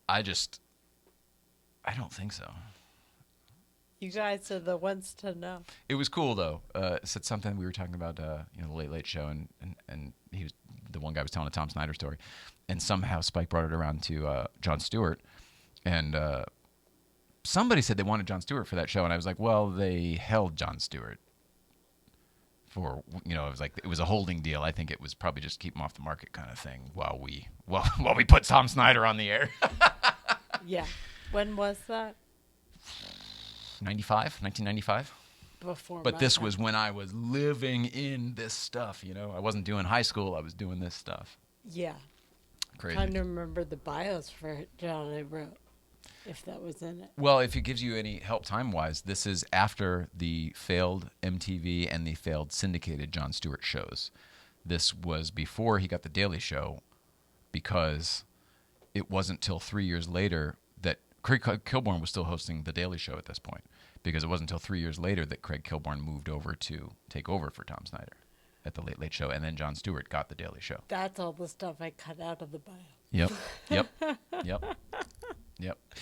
I don't think so. You guys are the ones to know. It was cool, though. It said something. We were talking about the Late Late Show, and he was the one guy was telling a Tom Snyder story, and somehow Spike brought it around to Jon Stewart, and somebody said they wanted Jon Stewart for that show, and I was like, well, they held Jon Stewart for, it was a holding deal. I think it was probably just keep him off the market kind of thing while we put Tom Snyder on the air. Yeah. When was that? 1995. Before. But this was when I was living in this stuff, I wasn't doing high school. I was doing this stuff. Yeah. Crazy. Trying to remember the bios for John I wrote, if that was in it. Well, if it gives you any help time-wise, this is after the failed MTV and the failed syndicated Jon Stewart shows. This was before he got The Daily Show, because it wasn't till 3 years later that Craig Kilborn was still hosting The Daily Show at this point, because it wasn't until 3 years later that Craig Kilborn moved over to take over for Tom Snyder at The Late Late Show, and then Jon Stewart got The Daily Show. That's all the stuff I cut out of the bio. Yep.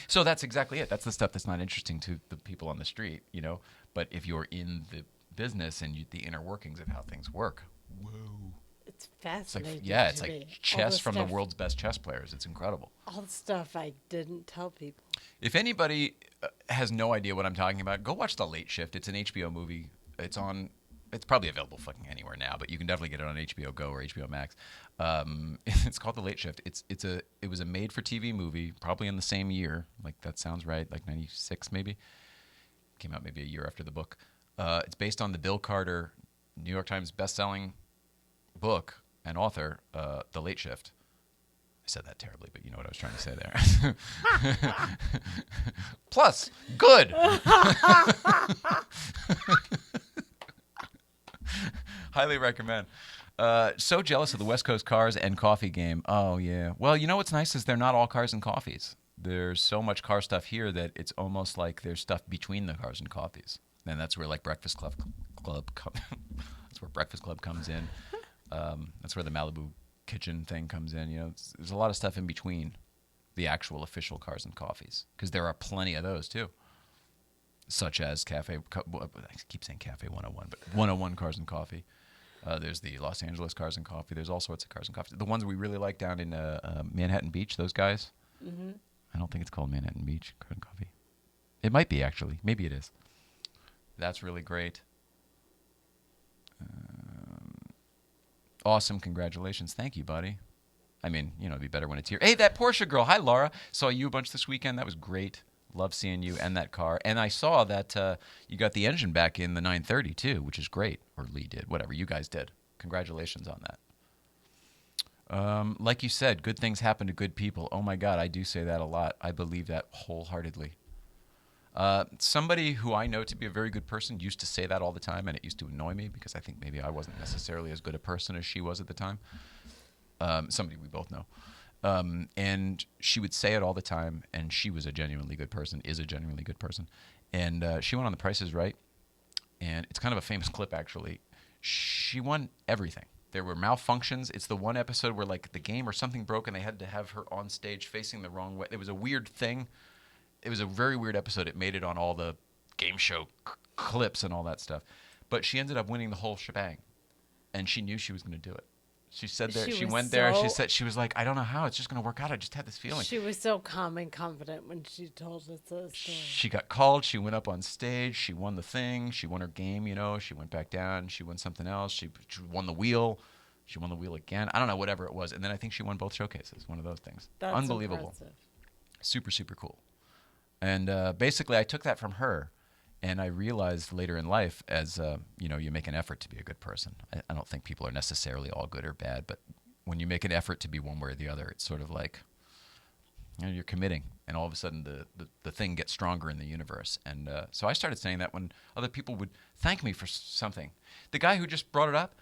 So that's exactly it. That's the stuff that's not interesting to the people on the street, But if you're in the business and the inner workings of how things work, whoa. It's fascinating. It's like chess from the world's best chess players. It's incredible. All the stuff I didn't tell people. If anybody has no idea what I'm talking about, go watch The Late Shift. It's an HBO movie. It's probably available fucking anywhere now, but you can definitely get it on HBO Go or HBO Max. It's called The Late Shift. It was a made-for-TV movie, probably in the same year. Like, that sounds right, like 96 maybe. Came out maybe a year after the book. It's based on the Bill Carter, New York Times best-selling book and author, The Late Shift. I said that terribly, but you know what I was trying to say there. Plus, good. Highly recommend. So jealous of the West Coast cars and coffee game. Oh, yeah. Well, what's nice is they're not all cars and coffees. There's so much car stuff here that it's almost like there's stuff between the cars and coffees. And that's where, like, Breakfast Club that's where Breakfast Club comes in. That's where the Malibu kitchen thing comes in. There's a lot of stuff in between the actual official cars and coffees, because there are plenty of those, too. Such as I keep saying Cafe 101, but 101 Cars and Coffee. There's the Los Angeles Cars and Coffee. There's all sorts of cars and coffee. The ones we really like down in Manhattan Beach, those guys. Mm-hmm. I don't think it's called Manhattan Beach Cars and Coffee. It might be, actually. Maybe it is. That's really great. Awesome. Congratulations. Thank you, buddy. I mean, it'd be better when it's here. Hey, that Porsche girl. Hi, Laura. Saw you a bunch this weekend. That was great. Love seeing you and that car. And I saw that you got the engine back in the 930, too, which is great. Or Lee did. Whatever. You guys did. Congratulations on that. Like you said, good things happen to good people. Oh, my God. I do say that a lot. I believe that wholeheartedly. Somebody who I know to be a very good person used to say that all the time, and it used to annoy me because I think maybe I wasn't necessarily as good a person as she was at the time. somebody we both know. And she would say it all the time, and she was a genuinely good person, is a genuinely good person. And she went on The Price is Right, and it's kind of a famous clip, actually. She won everything. There were malfunctions. It's the one episode where, like, the game or something broke, and they had to have her on stage facing the wrong way. It was a weird thing. It was a very weird episode. It made it on all the game show clips and all that stuff. But she ended up winning the whole shebang, and she knew she was going to do it. She said that she went there. She said she was like, I don't know how it's just going to work out. I just had this feeling. She was so calm and confident when she told us the story. She got called. She went up on stage. She won the thing. She won her game. You know, she went back down. She won something else. She won the wheel. She won the wheel again. I don't know, whatever it was. And then I think she won both showcases. One of those things. That's unbelievable. Impressive. Super, super cool. And basically, I took that from her. And I realized later in life, as you make an effort to be a good person. I don't think people are necessarily all good or bad, but when you make an effort to be one way or the other, it's sort of like you're committing, and all of a sudden the thing gets stronger in the universe. And so I started saying that when other people would thank me for something. The guy who just brought it up,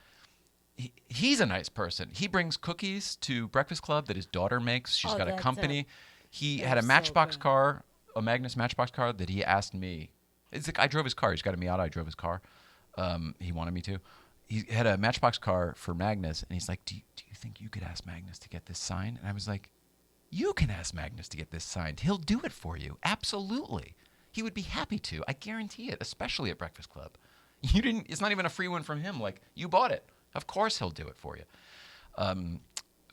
he's a nice person. He brings cookies to Breakfast Club that his daughter makes. She's got a company. He had a Matchbox car, a Magnus Matchbox car that he asked me. It's like I drove his car. He's got a Miata. I drove his car. He wanted me to. He had a Matchbox car for Magnus, and he's like, do you think you could ask Magnus to get this signed? And I was like, you can ask Magnus to get this signed. He'll do it for you. Absolutely. He would be happy to. I guarantee it, especially at Breakfast Club. It's not even a free one from him. Like, you bought it. Of course he'll do it for you.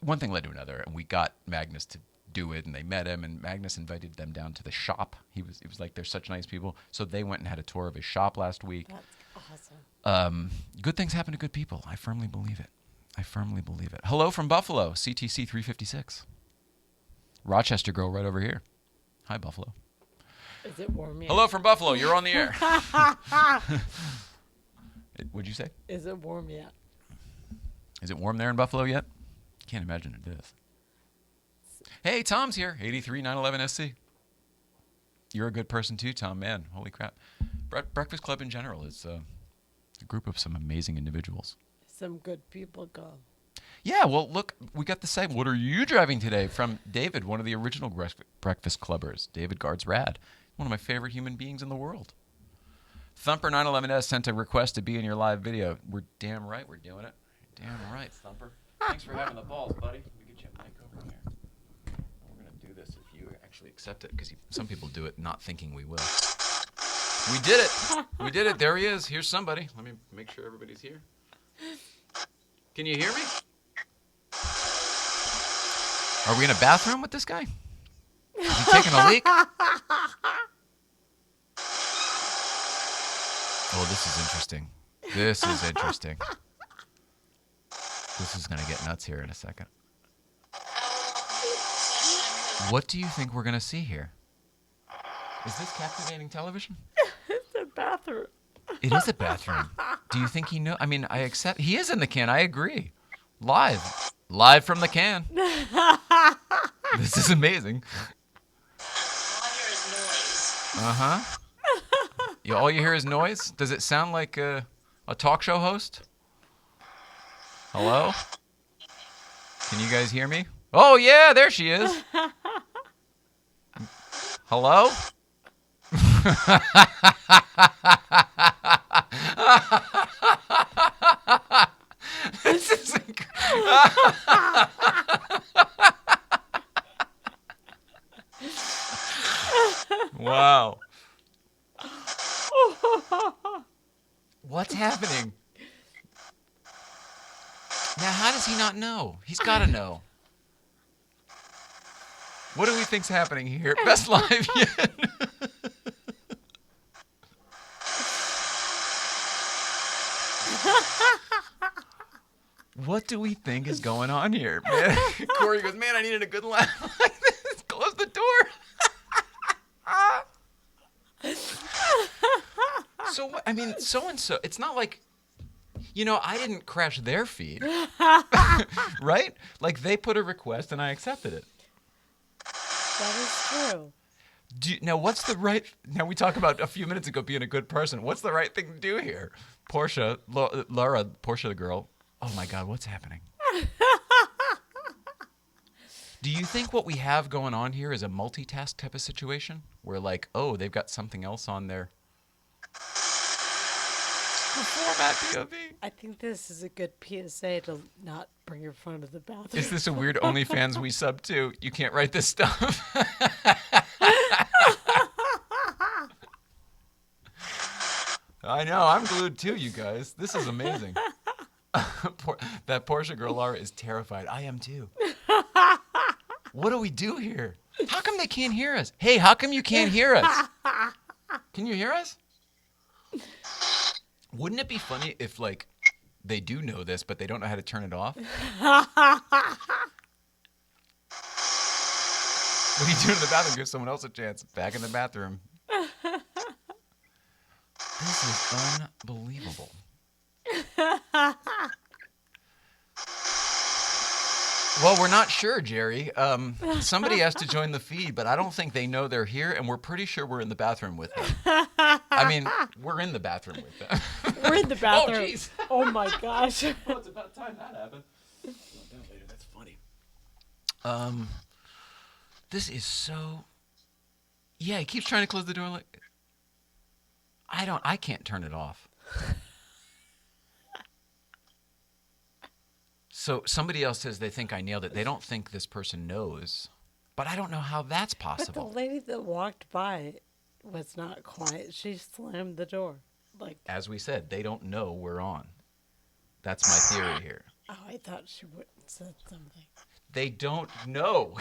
One thing led to another, and we got Magnus to do it, and they met him, and Magnus invited them down to the shop. He was like, they're such nice people. So they went and had a tour of his shop last week. That's awesome. Good things happen to good people. I firmly believe it. Hello from Buffalo, CTC 356. Rochester girl right over here. Hi, Buffalo. Is it warm yet? Hello from Buffalo. You're on the air. What'd you say? Is it warm yet? Is it warm there in Buffalo yet? Can't imagine it is. Hey, Tom's here. 83911 SC. You're a good person too, Tom. Man, holy crap. Breakfast Club in general is a group of some amazing individuals. Some good people go. Yeah, well, look, we got the same. What are you driving today? From David, one of the original Breakfast Clubbers. David Guard's rad. One of my favorite human beings in the world. Thumper911S sent a request to be in your live video. We're damn right we're doing it. Damn right, Thumper. Thanks for having the balls, buddy. Let me get you a mic over here. We're going to do this if you actually accept it, because some people do it not thinking we will. We did it. We did it. There he is. Here's somebody. Let me make sure everybody's here. Can you hear me? Are we in a bathroom with this guy? Is he taking a leak? Oh, this is interesting. This is going to get nuts here in a second. What do you think we're going to see here? Is this captivating television? It's a bathroom. It is a bathroom. Do you think he knows? I mean, I accept. He is in the can. I agree. Live from the can. This is amazing. All I hear is noise. Uh-huh. All you hear is noise? Does it sound like a talk show host? Hello? Can you guys hear me? Oh, yeah, there she is. Hello? This is wow. What's happening? Now, how does he not know? He's got to know. What do we think's happening here? Best live yet. What do we think is going on here, man? Corey goes, man, I needed a good laugh like this. Close the door. So, I mean, so-and-so, it's not like, I didn't crash their feed, right? Like, they put a request and I accepted it. That is true. Now, what's the right... Now, we talked about a few minutes ago being a good person. What's the right thing to do here? Laura, Portia the girl. Oh, my God, what's happening? Do you think what we have going on here is a multitask type of situation? Where like, oh, they've got something else on their format POV? I think this is a good PSA to not bring your phone to the bathroom. Is this a weird OnlyFans we sub to? You can't write this stuff. I know, I'm glued too, you guys. This is amazing. That Porsche girl Laura is terrified. I am too. What do we do here? How come they can't hear us? Hey, how come you can't hear us? Can you hear us? Wouldn't it be funny if, like, they do know this, but they don't know how to turn it off? What do you do in the bathroom? Give someone else a chance. Back in the bathroom. This is unbelievable. Well, we're not sure, Jerry. Somebody has to join the feed, but I don't think they know they're here, and we're pretty sure we're in the bathroom with them. I mean, we're in the bathroom with them. We're in the bathroom. Oh, jeez. Oh, my gosh. Well, it's about time that happened. That's funny. This is so... Yeah, he keeps trying to close the door like... I can't turn it off. So somebody else says they think I nailed it. They don't think this person knows. But I don't know how that's But possible. the lady that walked by was not quiet. She slammed the door. Like, As we said, they don't know we're on. That's my theory here. oh, I thought she would said something. They don't know.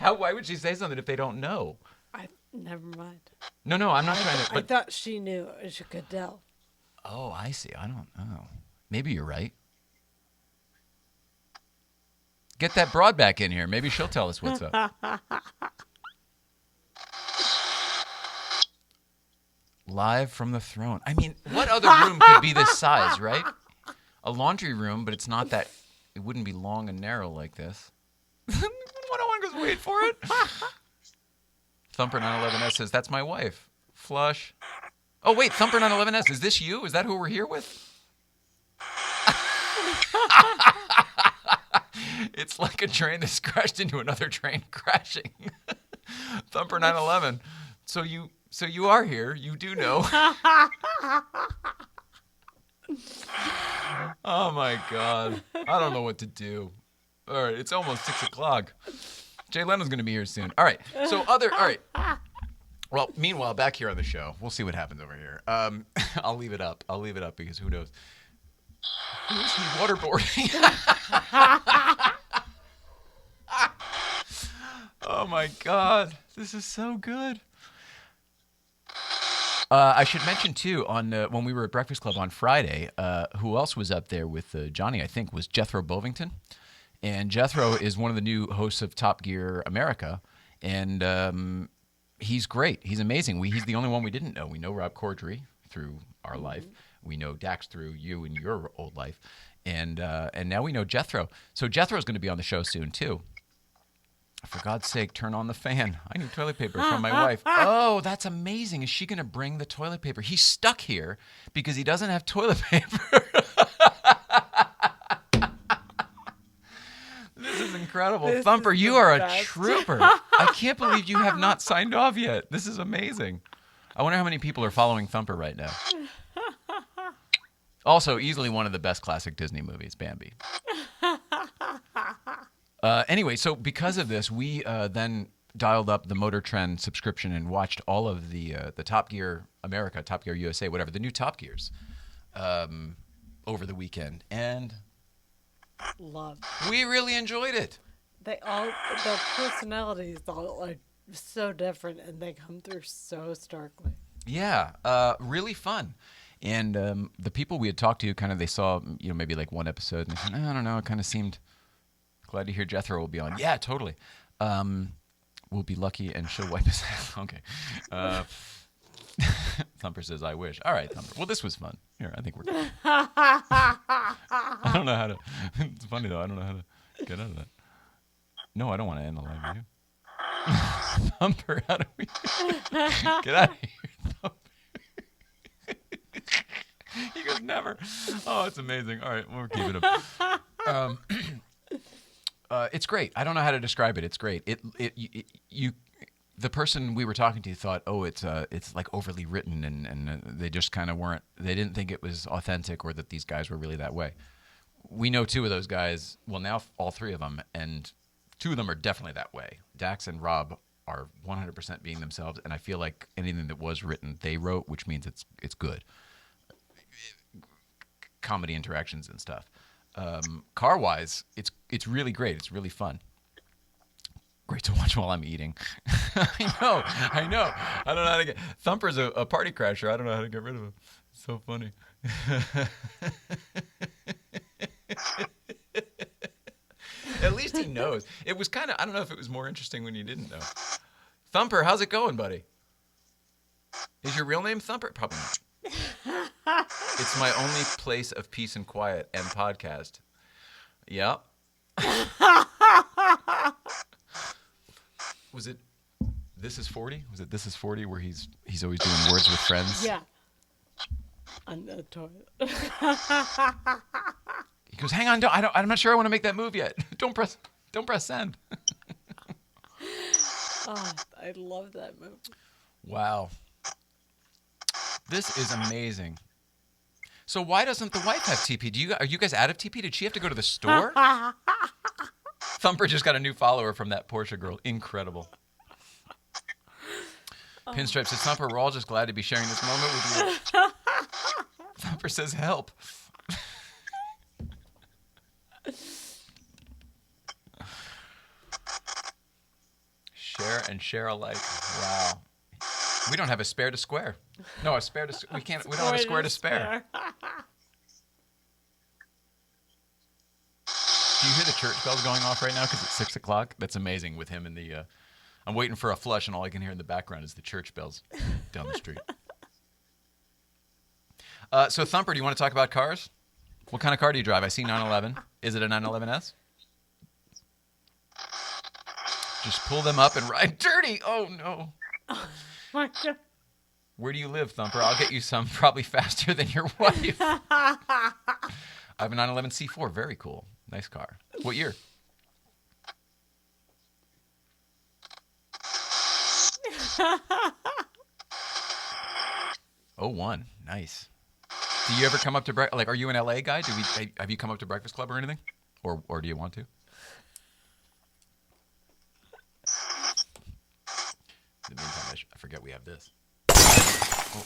Why would she say something if they don't know? Never mind. No, I'm not trying to... I But, thought she knew. She could tell. oh, I see. I don't know. Maybe you're right. Get that broad back in here. Maybe she'll tell us what's up. Live from the throne. I mean, what other room could be this size, right? A laundry room, but it's not that... It wouldn't be long and narrow like this. 101 goes, wait for it. Thumper 911S says, that's my wife. Flush. Oh, wait, Thumper 911S, is this you? Is that who we're here with? It's like a train that's crashed into another train crashing. Thumper 911. So you are here. You do know. Oh, my God. I don't know what to do. All right, it's almost 6 o'clock. Jay Leno's going to be here soon. All right. All right. Well, meanwhile, back here on the show, we'll see what happens over here. I'll leave it up. Because who knows? Who's he waterboarding? Oh, my God. This is so good. I should mention, too, on when we were at Breakfast Club on Friday, who else was up there with Johnny, I think, was Jethro Bovington. And Jethro is one of the new hosts of Top Gear America, and he's great. He's amazing. He's the only one we didn't know. We know Rob Corddry through our life. We know Dax through you and your old life, and now we know Jethro. So Jethro's going to be on the show soon too. For God's sake, turn on the fan. I need toilet paper from my wife. Oh, that's amazing. Is she going to bring the toilet paper? He's stuck here because he doesn't have toilet paper. This is incredible. This Thumper, is you the are best. a trooper. I can't believe you have not signed off yet. This is amazing. I wonder how many people are following Thumper right now. Also, easily one of the best classic Disney movies, Bambi. Anyway, so because of this, we then dialed up the Motor Trend subscription and watched all of the Top Gear America, Top Gear USA, whatever, the new Top Gears over the weekend. And Love. we really enjoyed it. Their personalities all like so different, and they come through so starkly. Yeah, really fun. And the people we had talked to, kind of, they saw, maybe like one episode, and they said, I don't know, it kind of seemed... Glad to hear Jethro will be on. Yeah, totally. We'll be lucky, and she'll wipe his ass. Okay. Thumper says, I wish. All right, Thumper. Well, this was fun. Here, I think we're good. I don't know how to... It's funny, though. I don't know how to get out of that. No, I don't want to end the live video. Thumper, how do we... Get out of here, Thumper. He goes, never. Oh, it's amazing. All right, we'll keep it up. It's great. I don't know how to describe it. It's great. The person we were talking to thought, oh, it's like overly written, and they just kind of weren't. They didn't think it was authentic or that these guys were really that way. We know two of those guys. Well, now all three of them, and two of them are definitely that way. Dax and Rob are 100% being themselves, and I feel like anything that was written, they wrote, which means it's good. Comedy interactions and stuff. Car-wise, it's really great. It's really fun. Great to watch while I'm eating. I know. I don't know how to get... Thumper's a party crasher. I don't know how to get rid of him. It's so funny. At least he knows. It was kind of... I don't know if it was more interesting when you didn't know. Thumper, how's it going, buddy? Is your real name Thumper? Probably not. It's my only place of peace and quiet and podcast. Yep. Was it This Is 40? Was it This Is 40 where he's always doing words with friends? Yeah. On the toilet. He goes, "Hang on, I'm not sure I want to make that move yet. Don't press send." Oh, I love that movie. Wow. This is amazing. So why doesn't the wife have TP? Are you guys out of TP? Did she have to go to the store? Thumper just got a new follower from that Porsche girl. Incredible. Pinstripe says, "Thumper, we're all just glad to be sharing this moment with you." Thumper says, "Help." Share and share alike. Wow. We don't have a spare to square. No, a spare to... We don't have a square to spare. Do you hear the church bells going off right now because it's 6 o'clock? That's amazing with him in the... I'm waiting for a flush, and all I can hear in the background is the church bells down the street. So, Thumper, do you want to talk about cars? What kind of car do you drive? I see 911. Is it a 911S? Just pull them up and ride dirty. Oh, no. My God. Where do you live, Thumper? I'll get you some probably faster than your wife. I have a 911 C4. Very cool. Nice car. What year? Oh, 01. Nice. Do you ever come up to breakfast? Like, are you an LA guy? Have you come up to Breakfast Club or anything? Or do you want to? In the meantime, I forget we have this. Oh.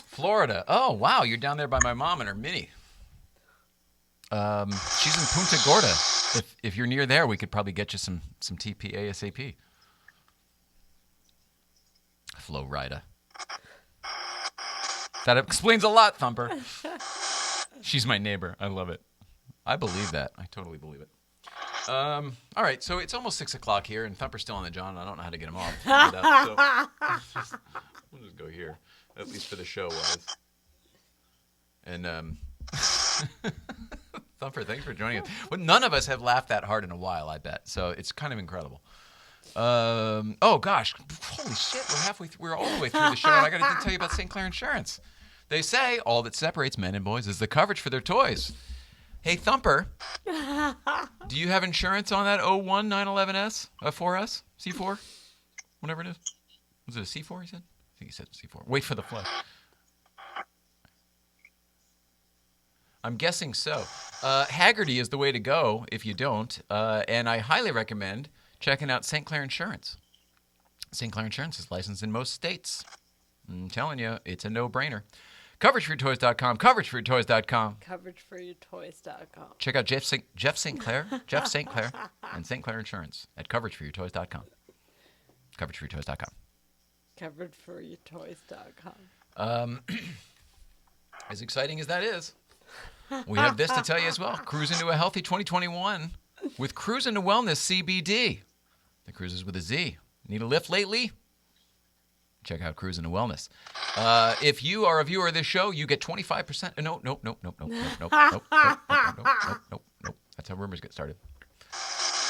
Florida. Oh, wow. You're down there by my mom and her Mini. She's in Punta Gorda. If you're near there, we could probably get you some TP ASAP. Flo Rida. That explains a lot, Thumper. She's my neighbor. I love it. I believe that. I totally believe it. All right, so it's almost 6 o'clock here, and Thumper's still on the John, and I don't know how to get him off. So we'll just go here, at least for the show-wise. And Thumper, thanks for joining us. Well, none of us have laughed that hard in a while, I bet. So it's kind of incredible. Oh, gosh. Holy shit, we're all the way through the show, and I got to tell you about St. Clair Insurance. They say all that separates men and boys is the coverage for their toys. Hey, Thumper, do you have insurance on that 01 911S? 4S? C4? Whatever it is. Was it a C4, he said? I think he said C4. Wait for the flush. I'm guessing so. Haggerty is the way to go if you don't. And I highly recommend checking out St. Clair Insurance. St. Clair Insurance is licensed in most states. I'm telling you, it's a no-brainer. CoverageForYourToys.com. CoverageForYourToys.com. CoverageForYourToys.com. Check out Jeff St. Clair, and St. Clair Insurance at CoverageForYourToys.com. CoverageForYourToys.com. CoverageForYourToys.com. As exciting as that is, we have this to tell you as well. Cruise into a healthy 2021 with Cruise into Wellness CBD. The cruises with a Z. Need a lift lately? Check out Cruise into Wellness. If you are a viewer of this show, you get 25%. No. That's how rumors get started.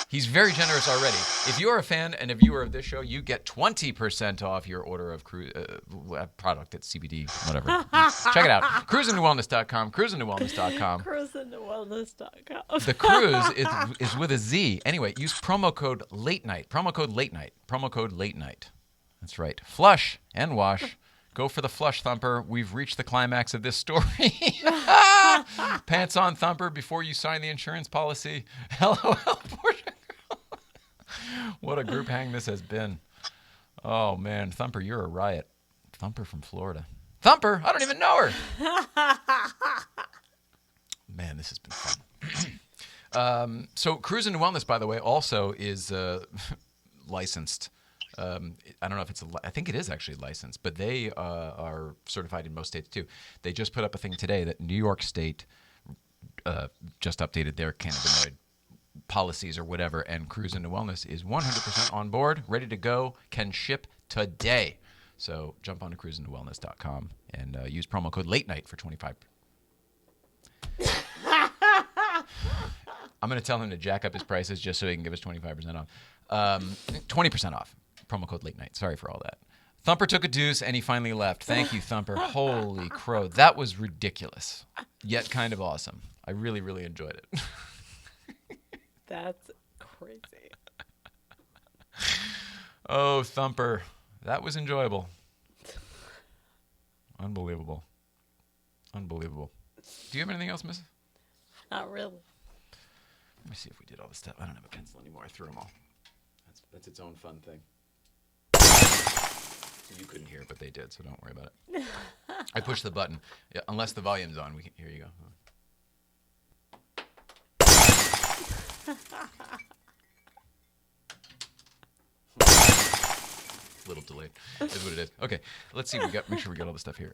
He's very generous already. If you are a fan and a viewer of this show, you get 20% off your order of product at CBD, whatever. Check it out. Cruisingtowellness.com, cruisingtowellness.com. Cruisingtowellness.com. The cruise is with a Z. Anyway, use promo code late night. Promo code late night. Promo code late night. That's right. Flush and wash. Go for the flush, Thumper. We've reached the climax of this story. Pants on, Thumper, before you sign the insurance policy. LOL, Portia Girl. What a group hang this has been. Oh, man. Thumper, you're a riot. Thumper from Florida. Thumper? I don't even know her. Man, this has been fun. So Cruising to Wellness, by the way, also is licensed. I don't know if I think it is actually licensed, but they are certified in most states too. They just put up a thing today that New York State just updated their cannabinoid policies or whatever, and Cruising to Wellness is 100% on board, ready to go, can ship today. So jump on to cruisingtowellness.com and use promo code late night for 25%. I'm going to tell him to jack up his prices just so he can give us 25% off. 20% off. Promo code late night. Sorry for all that. Thumper took a deuce and he finally left. Thank you, Thumper. Holy crow. That was ridiculous, yet kind of awesome. I really, really enjoyed it. That's crazy. Oh, Thumper. That was enjoyable. Unbelievable. Unbelievable. Do you have anything else, Miss? Not really. Let me see if we did all this stuff. I don't have a pencil anymore. I threw them all. That's its own fun thing. You couldn't hear it, but they did, so don't worry about it. I pushed the button. Yeah, unless the volume's on, we can. Here you go. A little delayed. Is what it is. Okay, let's see. Make sure we got all the stuff here.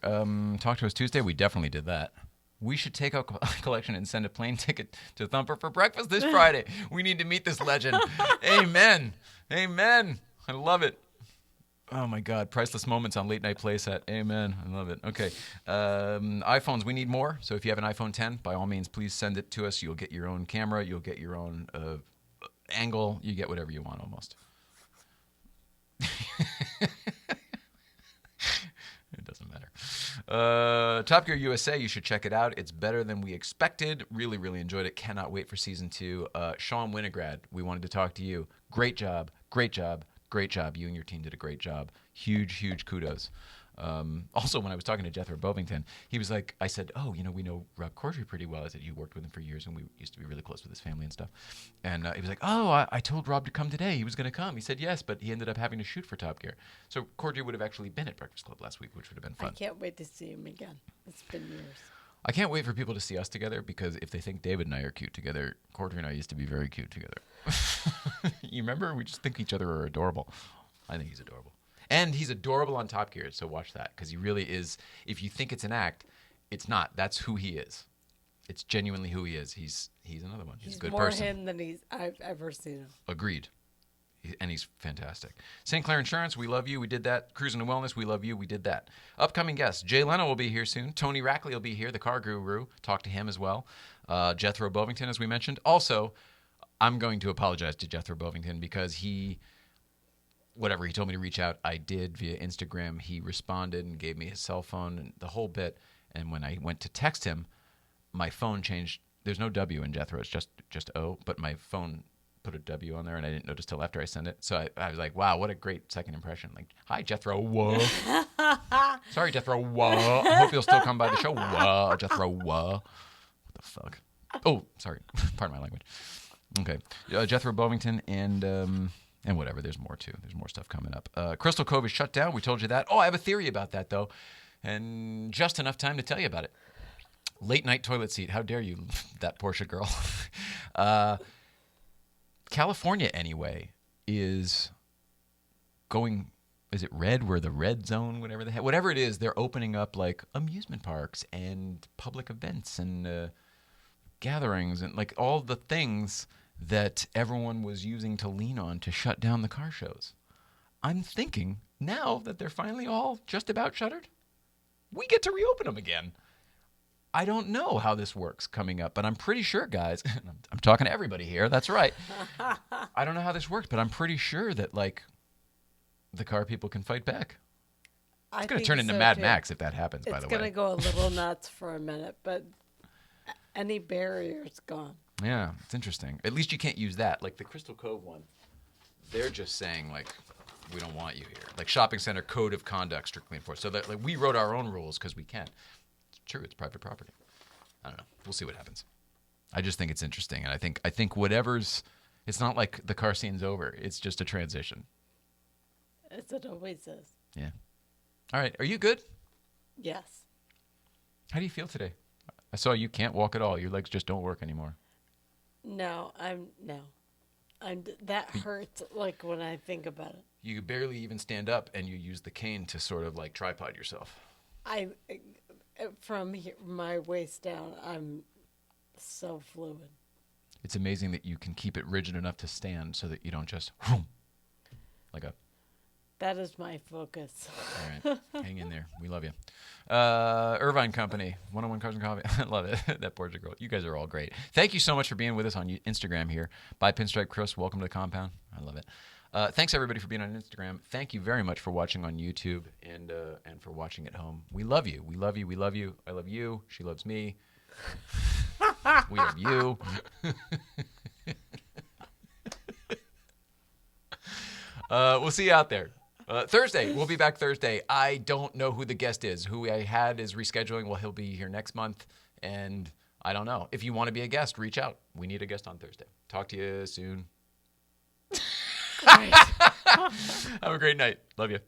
Talk to us Tuesday. We definitely did that. We should take our collection and send a plane ticket to Thumper for breakfast this Friday. We need to meet this legend. Amen. Amen. I love it. Oh, my God. Priceless moments on Late Night Playset. Amen. I love it. Okay. iPhones, we need more. So if you have an iPhone 10, by all means, please send it to us. You'll get your own camera. You'll get your own angle. You get whatever you want almost. It doesn't matter. Top Gear USA, you should check it out. It's better than we expected. Really, really enjoyed it. Cannot wait for season 2. Sean Winograd, we wanted to talk to you. Great job. Great job. Great job. You and your team did a great job. Huge, huge kudos. Also, when I was talking to Jethro Bovington, he was like, I said, oh, we know Rob Corddry pretty well. I said, you worked with him for years, and we used to be really close with his family and stuff. And he was like, oh, I told Rob to come today. He was going to come. He said yes, but he ended up having to shoot for Top Gear. So Corddry would have actually been at Breakfast Club last week, which would have been fun. I can't wait to see him again. It's been years. I can't wait for people to see us together, because if they think David and I are cute together, Corddry and I used to be very cute together. You remember? We just think each other are adorable. I think he's adorable. And he's adorable on Top Gear, so watch that, because he really is. If you think it's an act, it's not. That's who he is. It's genuinely who he is. He's another one. He's a good person. He's more him than I've ever seen him. Agreed. And he's fantastic. St. Clair Insurance, we love you. We did that. Cruising to Wellness, we love you. We did that. Upcoming guests, Jay Leno will be here soon. Tony Rackley will be here, the car guru. Talk to him as well. Jethro Bovington, as we mentioned. Also, I'm going to apologize to Jethro Bovington, because he told me to reach out. I did via Instagram. He responded and gave me his cell phone and the whole bit. And when I went to text him, my phone changed. There's no W in Jethro. It's just O. But my phone put a W on there, and I didn't notice till after I sent it. So I was like, wow, what a great second impression. Like, hi, Jethro. Whoa. Sorry, Jethro. Whoa. I hope you'll still come by the show. Whoa, Jethro. Whoa. What the fuck? Oh, sorry. Pardon my language. Okay. Jethro Bovington and whatever. There's more, too. There's more stuff coming up. Crystal Cove is shut down. We told you that. Oh, I have a theory about that, though. And just enough time to tell you about it. Late night toilet seat. How dare you, that Portia girl. California, anyway, is going... Is it red? We're the red zone, whatever it is. They're opening up, like, amusement parks and public events and gatherings and, like, all the things that everyone was using to lean on to shut down the car shows. I'm thinking, now that they're finally all just about shuttered, we get to reopen them again. I don't know how this works coming up, but I'm pretty sure, guys, I'm talking to everybody here. That's right. I don't know how this works, but I'm pretty sure that, like, the car people can fight back. It's going to turn into Mad Max if that happens, by the way. It's going to go a little nuts for a minute, but any barrier's gone. Yeah, it's interesting. At least you can't use that. Like the Crystal Cove one, they're just saying, like, we don't want you here. Like shopping center code of conduct strictly enforced. So that, like, we wrote our own rules because we can. It's true. It's private property. I don't know. We'll see what happens. I just think it's interesting. And I think whatever's, it's not like the car scene's over. It's just a transition. As it always is. Yeah. All right. Are you good? Yes. How do you feel today? I saw you can't walk at all. Your legs just don't work anymore. No. That hurts, like, when I think about it. You barely even stand up, and you use the cane to sort of like tripod yourself. From here, my waist down, I'm so fluid. It's amazing that you can keep it rigid enough to stand so that you don't just like a. That is my focus. All right, hang in there. We love you. Irvine Company, 101 Cars and Coffee. I love it. That Portia girl. You guys are all great. Thank you so much for being with us on Instagram here. Bye, Pinstripe Chris. Welcome to the compound. I love it. Thanks, everybody, for being on Instagram. Thank you very much for watching on YouTube and for watching at home. We love you. We love you. We love you. I love you. She loves me. We love you. We'll see you out there. Thursday. We'll be back Thursday. I don't know who the guest is. Who I had is rescheduling. Well, he'll be here next month. And I don't know. If you want to be a guest, reach out. We need a guest on Thursday. Talk to you soon. Have a great night. Love you.